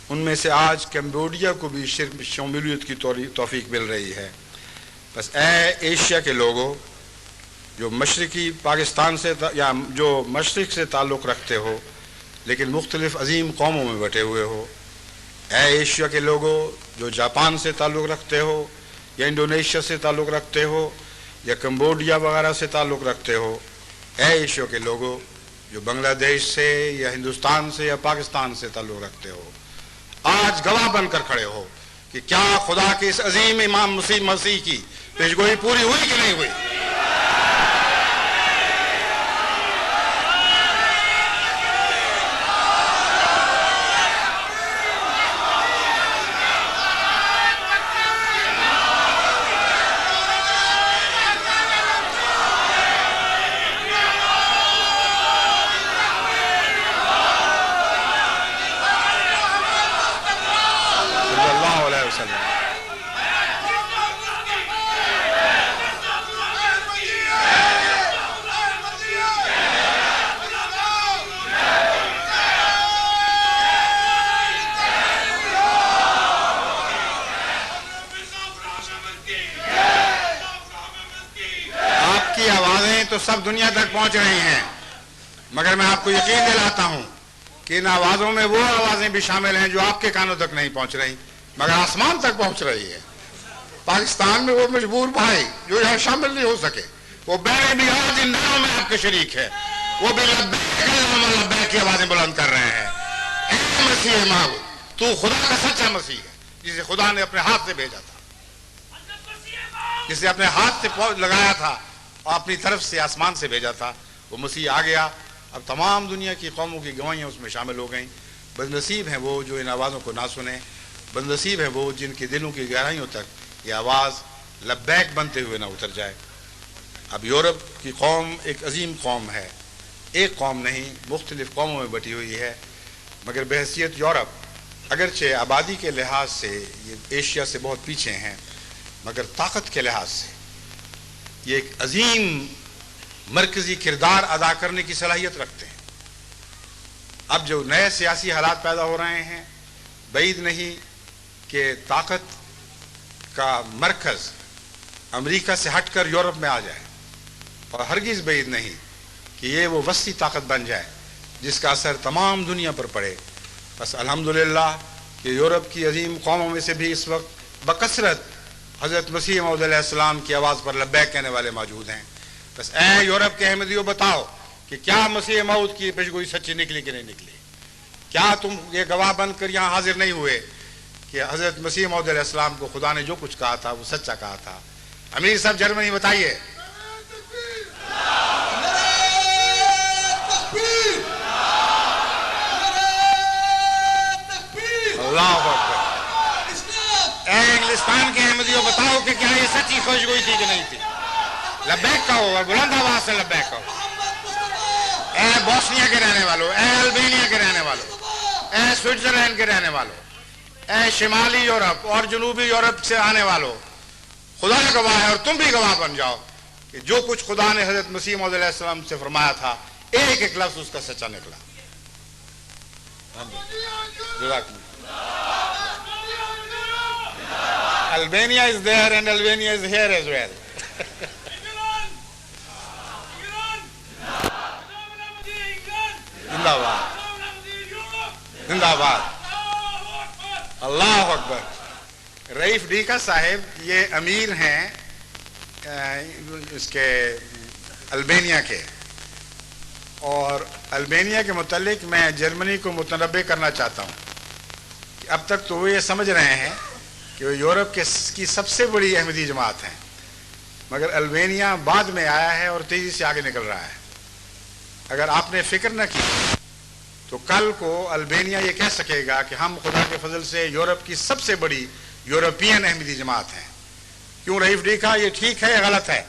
ان میں سے آج کمبوڈیا کو بھی شمولیت کی توفیق مل رہی ہے. بس اے ایشیا کے لوگوں جو مشرقی پاکستان سے یا جو مشرق سے تعلق رکھتے ہو لیکن مختلف عظیم قوموں میں بٹے ہوئے ہو، اے ایشیا کے لوگوں جو جاپان سے تعلق رکھتے ہو یا انڈونیشیا سے تعلق رکھتے ہو یا کمبوڈیا وغیرہ سے تعلق رکھتے ہو، اے ایشیا کے لوگوں جو بنگلہ دیش سے یا ہندوستان سے یا پاکستان سے تعلق رکھتے ہو، آج گواہ بن کر کھڑے ہو کہ کیا خدا کے اس عظیم امام مسیح کی پیشگوئی پوری ہوئی کہ نہیں ہوئی؟ تو سب دنیا تک پہنچ رہی ہیں، مگر میں آپ کو یقین دلاتا ہوں کہ ان آوازوں میں وہ آوازیں بھی شامل ہیں جو آپ کے کانوں تک نہیں پہنچ رہی مگر آسمان تک پہنچ رہی ہے. پاکستان میں وہ مجبور بھائی جو یہاں شامل نہیں ہو سکے، وہ بہرے بھی آج ان ناموں میں آپ کے شریک ہے، وہ بھی لبیک کی آوازیں بلند کر رہے ہیں. اے مسیح موعود، تو خدا کا سچا مسیح ہے جسے خدا نے اپنے ہاتھ سے بھیجا تھا، جسے اپنے ہاتھ سے لگایا تھا اور اپنی طرف سے آسمان سے بھیجا تھا. وہ مسیح آ گیا. اب تمام دنیا کی قوموں کی گواہیاں اس میں شامل ہو گئیں. بد نصیب ہیں وہ جو ان آوازوں کو نہ سنیں، بد نصیب ہیں وہ جن کے دلوں کی گہرائیوں تک یہ آواز لبیک بنتے ہوئے نہ اتر جائے. اب یورپ کی قوم ایک عظیم قوم ہے، ایک قوم نہیں، مختلف قوموں میں بٹی ہوئی ہے، مگر بحیثیت یورپ اگرچہ آبادی کے لحاظ سے یہ ایشیا سے بہت پیچھے ہیں، مگر طاقت کے لحاظ سے یہ ایک عظیم مرکزی کردار ادا کرنے کی صلاحیت رکھتے ہیں. اب جو نئے سیاسی حالات پیدا ہو رہے ہیں، بعید نہیں کہ طاقت کا مرکز امریکہ سے ہٹ کر یورپ میں آ جائے، اور ہرگز بعید نہیں کہ یہ وہ وسطی طاقت بن جائے جس کا اثر تمام دنیا پر پڑے. بس الحمدللہ کہ یورپ کی عظیم قوموں میں سے بھی اس وقت بکثرت حضرت مسیح موعود علیہ السلام کی آواز پر لبیک کہنے والے موجود ہیں. بس اے یورپ کے احمدیوں بتاؤ کہ کیا مسیح موعود کی پیشگوئی سچی نکلی کہ نہیں نکلی؟ کیا تم یہ گواہ بن کر یہاں حاضر نہیں ہوئے کہ حضرت مسیح موعود علیہ السلام کو خدا نے جو کچھ کہا تھا وہ سچا کہا تھا؟ امیر صاحب جرمنی بتائیے. اللہ اکبر. اے انگلستان کے احمدیوں بتاؤ کہ کیا یہ سچی پیشگوئی تھی کہ نہیں تھی؟ لبیک کہو اور بلند آواز سے لبیک کہو. اے بوسنیا کے رہنے والوں، اے البینیا کے رہنے والوں، اے سوئٹزرلینڈ کے رہنے والوں، اے شمالی یورپ اور جنوبی یورپ سے آنے والوں، خدا گواہ ہے اور تم بھی گواہ بن جاؤ کہ جو کچھ خدا نے حضرت مسیح موعود علیہ السلام سے فرمایا تھا ایک ایک لفظ اس کا سچا نکلا. Albania is there and Albania is here as well. زندہ باد زندہ باد اللہ اکبر. رئیف ڈیکا صاحب یہ امیر ہیں اس کے البینیا کے، اور البینیا کے متعلق میں جرمنی کو متنبع کرنا چاہتا ہوں کہ اب تک تو وہ یہ سمجھ رہے ہیں کہ وہ یورپ کی سب سے بڑی احمدی جماعت ہیں، مگر البینیا بعد میں آیا ہے اور تیزی سے آگے نکل رہا ہے. اگر آپ نے فکر نہ کی تو کل کو البینیا یہ کہہ سکے گا کہ ہم خدا کے فضل سے یورپ کی سب سے بڑی یورپین احمدی جماعت ہیں. کیوں رئیف ڈیکا، یہ ٹھیک ہے یا غلط ہے؟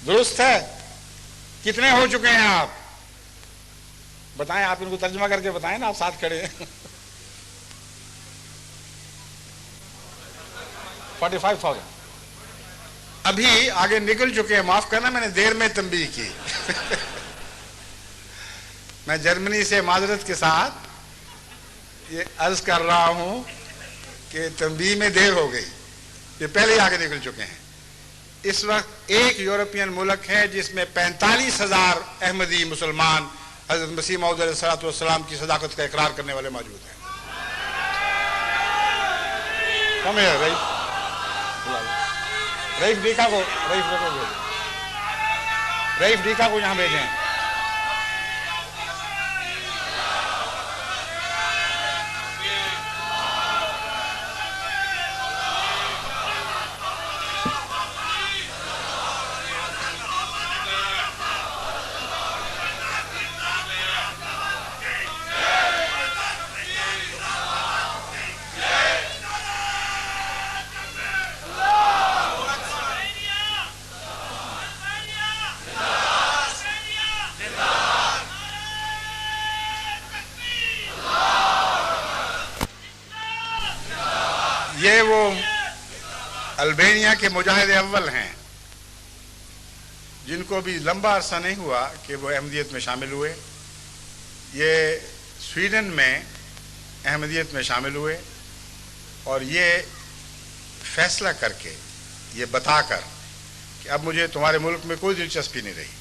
درست ہے؟ کتنے ہو چکے ہیں آپ بتائیں، آپ ان کو ترجمہ کر کے بتائیں نا، آپ ساتھ کھڑے ہیں. 45,000 ابھی آگے نکل چکے ہیں. معاف کرنا میں نے دیر میں تنبیہ کی. میں جرمنی سے معذرت کے ساتھ یہ عرض کر رہا ہوں کہ تنبیہ میں دیر ہو گئی، یہ پہلے ہی آگے نکل چکے ہیں. اس وقت ایک یورپین ملک ہے جس میں 45,000 احمدی مسلمان حضرت مسیح موعود علیہ السلام کی صداقت کا اقرار کرنے والے موجود ہیں. رئیف ڈیکا کو یہاں بھیجیں. یہ وہ البینیا کے مجاہد اول ہیں جن کو بھی لمبا عرصہ نہیں ہوا کہ وہ احمدیت میں شامل ہوئے. یہ سویڈن میں احمدیت میں شامل ہوئے اور یہ فیصلہ کر کے، یہ بتا کر کہ اب مجھے تمہارے ملک میں کوئی دلچسپی نہیں رہی،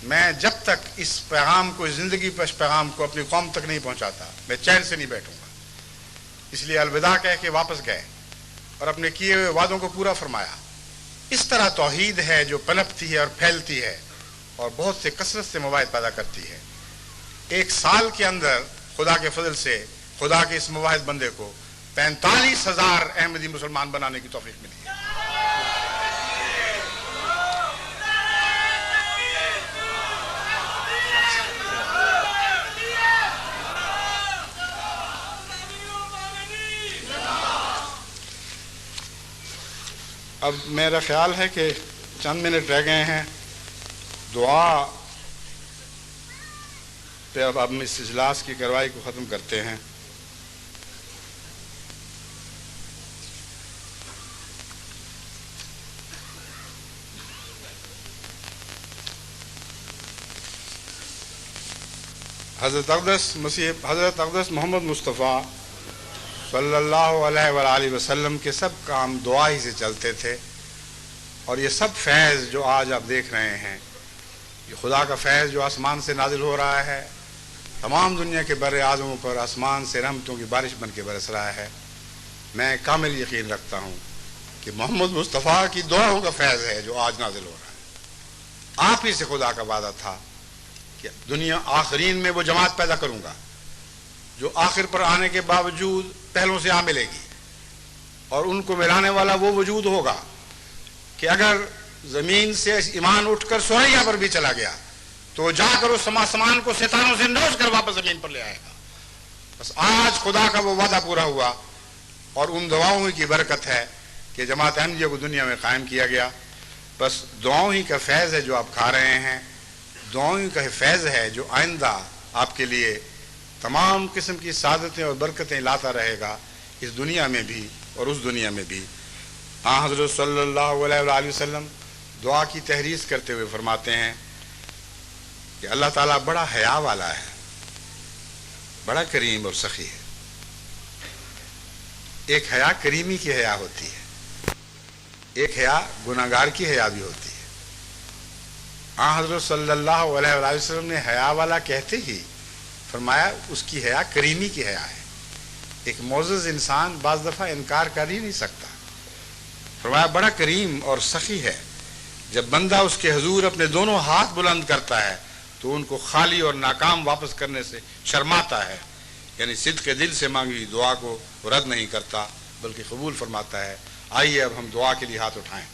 میں جب تک اس پیغام کو، زندگی پر اس پیغام کو اپنی قوم تک نہیں پہنچاتا میں چین سے نہیں بیٹھوں گا. اس لیے الوداع کہہ کے واپس گئے اور اپنے کیے ہوئے وعدوں کو پورا فرمایا. اس طرح توحید ہے جو پنپتی ہے اور پھیلتی ہے اور بہت سے کثرت سے مواہد پیدا کرتی ہے. ایک سال کے اندر خدا کے فضل سے خدا کے اس مواحد بندے کو 45,000 احمدی مسلمان بنانے کی توفیق ملی ہے. اب میرا خیال ہے کہ چند منٹ رہ گئے ہیں. دعا پہ اب ہم اس اجلاس کی کارروائی کو ختم کرتے ہیں. حضرت اقدس محمد مصطفیٰ صلی اللہ علیہ وآلہ وسلم کے سب کام دعا ہی سے چلتے تھے، اور یہ سب فیض جو آج آپ دیکھ رہے ہیں، یہ خدا کا فیض جو آسمان سے نازل ہو رہا ہے، تمام دنیا کے بر اعظموں پر آسمان سے رحمتوں کی بارش بن کے برس رہا ہے. میں کامل یقین رکھتا ہوں کہ محمد مصطفیٰ کی دعاؤں کا فیض ہے جو آج نازل ہو رہا ہے. آپ ہی سے خدا کا وعدہ تھا کہ دنیا آخرین میں وہ جماعت پیدا کروں گا جو آخر پر آنے کے باوجود پہلوں سے آ ملے گی، اور ان کو ملانے والا وہ وجود ہوگا کہ اگر زمین سے ایمان اٹھ کر سوریا پر بھی چلا گیا تو جا کر اس سامان کو ستاروں سے نوچ کر واپس زمین پر لے آئے گا. بس آج خدا کا وہ وعدہ پورا ہوا، اور ان دعاؤں کی برکت ہے کہ جماعت احمدیہ کو دنیا میں قائم کیا گیا. بس دعاؤں ہی کا فیض ہے جو آپ کھا رہے ہیں، دعاؤں ہی کا فیض ہے جو آئندہ آپ کے لیے تمام قسم کی سعادتیں اور برکتیں لاتا رہے گا، اس دنیا میں بھی اور اس دنیا میں بھی۔ حضرت صلی اللہ علیہ وآلہ وسلم دعا کی تحریر کرتے ہوئے فرماتے ہیں کہ اللہ تعالیٰ بڑا حیا والا ہے، بڑا کریم اور سخی ہے۔ ایک حیا کریمی کی حیا ہوتی ہے، ایک حیا گناہگار کی حیا بھی ہوتی ہے۔ حضرت صلی اللہ علیہ وآلہ وسلم نے حیا والا کہتے ہی فرمایا اس کی حیا کریمی کی حیا ہے۔ ایک معزز انسان بعض دفعہ انکار کر ہی نہیں سکتا۔ فرمایا بڑا کریم اور سخی ہے، جب بندہ اس کے حضور اپنے دونوں ہاتھ بلند کرتا ہے تو ان کو خالی اور ناکام واپس کرنے سے شرماتا ہے، یعنی صدق دل سے مانگی ہوئی دعا کو رد نہیں کرتا بلکہ قبول فرماتا ہے۔ آئیے اب ہم دعا کے لیے ہاتھ اٹھائیں۔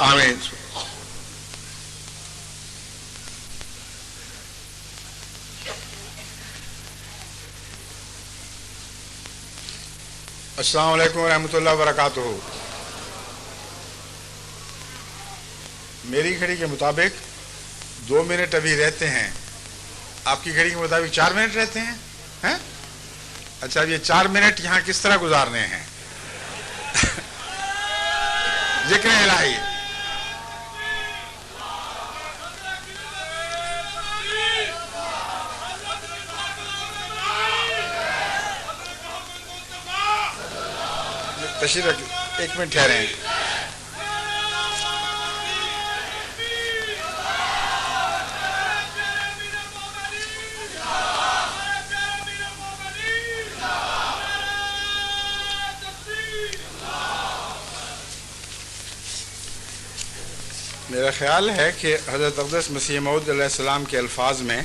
آمین۔ السلام علیکم ورحمۃ اللہ وبرکاتہ۔ میری گھڑی کے مطابق 2 منٹ ابھی رہتے ہیں، آپ کی گھڑی کے مطابق 4 منٹ رہتے ہیں؟ ہیں؟ اچھا، اب یہ 4 منٹ یہاں کس طرح گزارنے ہیں؟ ذکر الہی۔ تشریف رکھ، 1 منٹ ٹھہریں۔ میرا خیال ہے کہ حضرت اقدس مسیح موعود علیہ السلام کے الفاظ میں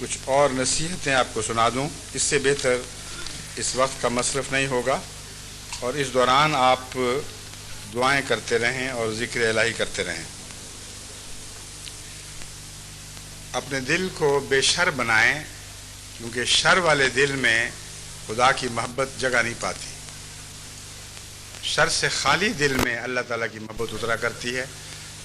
کچھ اور نصیحتیں آپ کو سنا دوں، اس سے بہتر اس وقت کا مصرف نہیں ہوگا، اور اس دوران آپ دعائیں کرتے رہیں اور ذکر الہی کرتے رہیں۔ اپنے دل کو بے شر بنائیں، کیونکہ شر والے دل میں خدا کی محبت جگہ نہیں پاتی۔ شر سے خالی دل میں اللہ تعالیٰ کی محبت اترا کرتی ہے،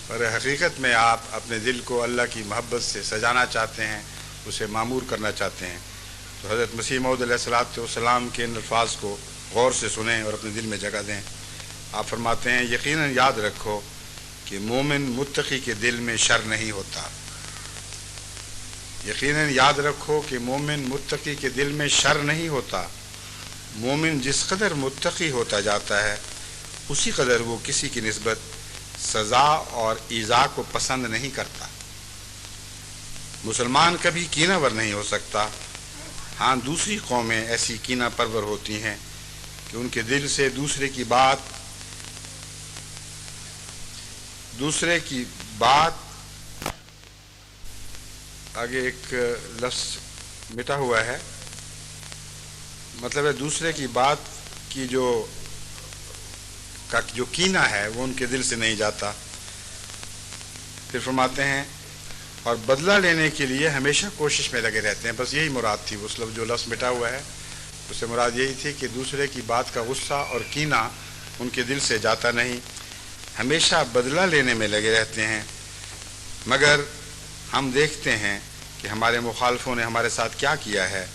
اور حقیقت میں آپ اپنے دل کو اللہ کی محبت سے سجانا چاہتے ہیں، اسے معمور کرنا چاہتے ہیں، تو حضرت مسیح موعود علیہ السلام کے ان الفاظ کو غور سے سنیں اور اپنے دل میں جگہ دیں۔ آپ فرماتے ہیں، یقیناً یاد رکھو کہ مومن متقی کے دل میں شر نہیں ہوتا۔ یقیناً یاد رکھو کہ مومن متقی کے دل میں شر نہیں ہوتا۔ مومن جس قدر متقی ہوتا جاتا ہے اسی قدر وہ کسی کی نسبت سزا اور ایذا کو پسند نہیں کرتا۔ مسلمان کبھی کینہ ور نہیں ہو سکتا۔ ہاں، دوسری قومیں ایسی کینہ پرور ہوتی ہیں کہ ان کے دل سے دوسرے کی بات آگے ایک لفظ مٹا ہوا ہے، مطلب ہے دوسرے کی بات کی جو کینہ ہے وہ ان کے دل سے نہیں جاتا۔ پھر فرماتے ہیں اور بدلہ لینے کے لیے ہمیشہ کوشش میں لگے رہتے ہیں۔ بس یہی مراد تھی، اس لفظ جو لفظ مٹا ہوا ہے اس سے مراد یہی تھی کہ دوسرے کی بات کا غصہ اور کینہ ان کے دل سے جاتا نہیں، ہمیشہ بدلہ لینے میں لگے رہتے ہیں۔ مگر ہم دیکھتے ہیں کہ ہمارے مخالفوں نے ہمارے ساتھ کیا کیا ہے۔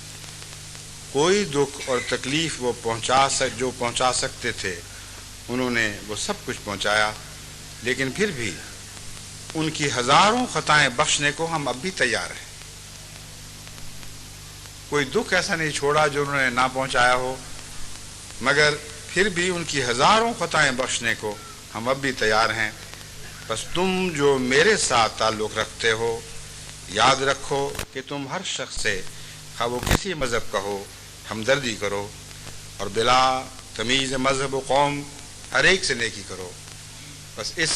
کوئی دکھ اور تکلیف وہ جو پہنچا سکتے تھے انہوں نے وہ سب کچھ پہنچایا، لیکن پھر بھی ان کی ہزاروں خطائیں بخشنے کو ہم اب بھی تیار ہیں۔ کوئی دکھ ایسا نہیں چھوڑا جو انہوں نے نہ پہنچایا ہو، مگر پھر بھی ان کی ہزاروں خطائیں بخشنے کو ہم اب بھی تیار ہیں۔ بس تم جو میرے ساتھ تعلق رکھتے ہو یاد رکھو کہ تم ہر شخص سے خواہ وہ کسی مذہب کا ہو ہمدردی کرو اور بلا تمیز مذہب و قوم ہر ایک سے نیکی کرو۔ بس اس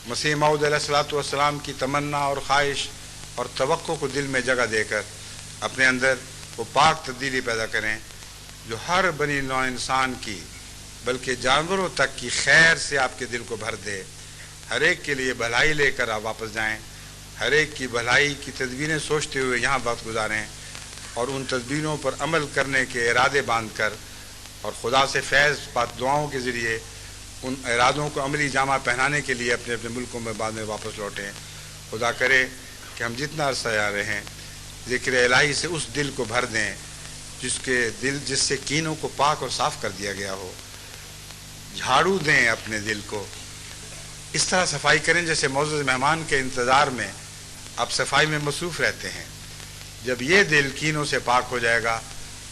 مسیح موعود علیہ الصلوۃ والسلام کی تمنا اور خواہش اور توقع کو دل میں جگہ دے کر اپنے اندر وہ پاک تبدیلی پیدا کریں جو ہر بنی نوع انسان کی بلکہ جانوروں تک کی خیر سے آپ کے دل کو بھر دے۔ ہر ایک کے لیے بھلائی لے کر آپ واپس جائیں، ہر ایک کی بھلائی کی تدبیریں سوچتے ہوئے یہاں وقت گزاریں اور ان تدبیروں پر عمل کرنے کے ارادے باندھ کر اور خدا سے فیض پاک دعاؤں کے ذریعے ان ارادوں کو عملی جامہ پہنانے کے لیے اپنے اپنے ملکوں میں بعد میں واپس لوٹیں۔ خدا کرے کہ ہم جتنا عرصہ یہاں رہیں ذکر الہی سے اس دل کو بھر دیں جس سے کینوں کو پاک اور صاف کر دیا گیا ہو۔ جھاڑو دیں اپنے دل کو، اس طرح صفائی کریں جیسے معزز مہمان کے انتظار میں آپ صفائی میں مصروف رہتے ہیں۔ جب یہ دل کینوں سے پاک ہو جائے گا،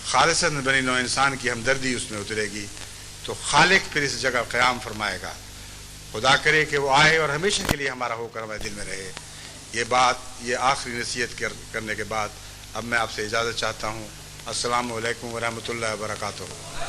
خالصاً بنی نوع انسان کی ہمدردی اس میں اترے گی، تو خالق پھر اس جگہ قیام فرمائے گا۔ خدا کرے کہ وہ آئے اور ہمیشہ کے لیے ہمارا ہو کر ہمارے دل میں رہے۔ یہ آخری نصیحت کرنے کے بعد اب میں آپ سے اجازت چاہتا ہوں۔ السلام علیکم ورحمۃ اللہ وبرکاتہ۔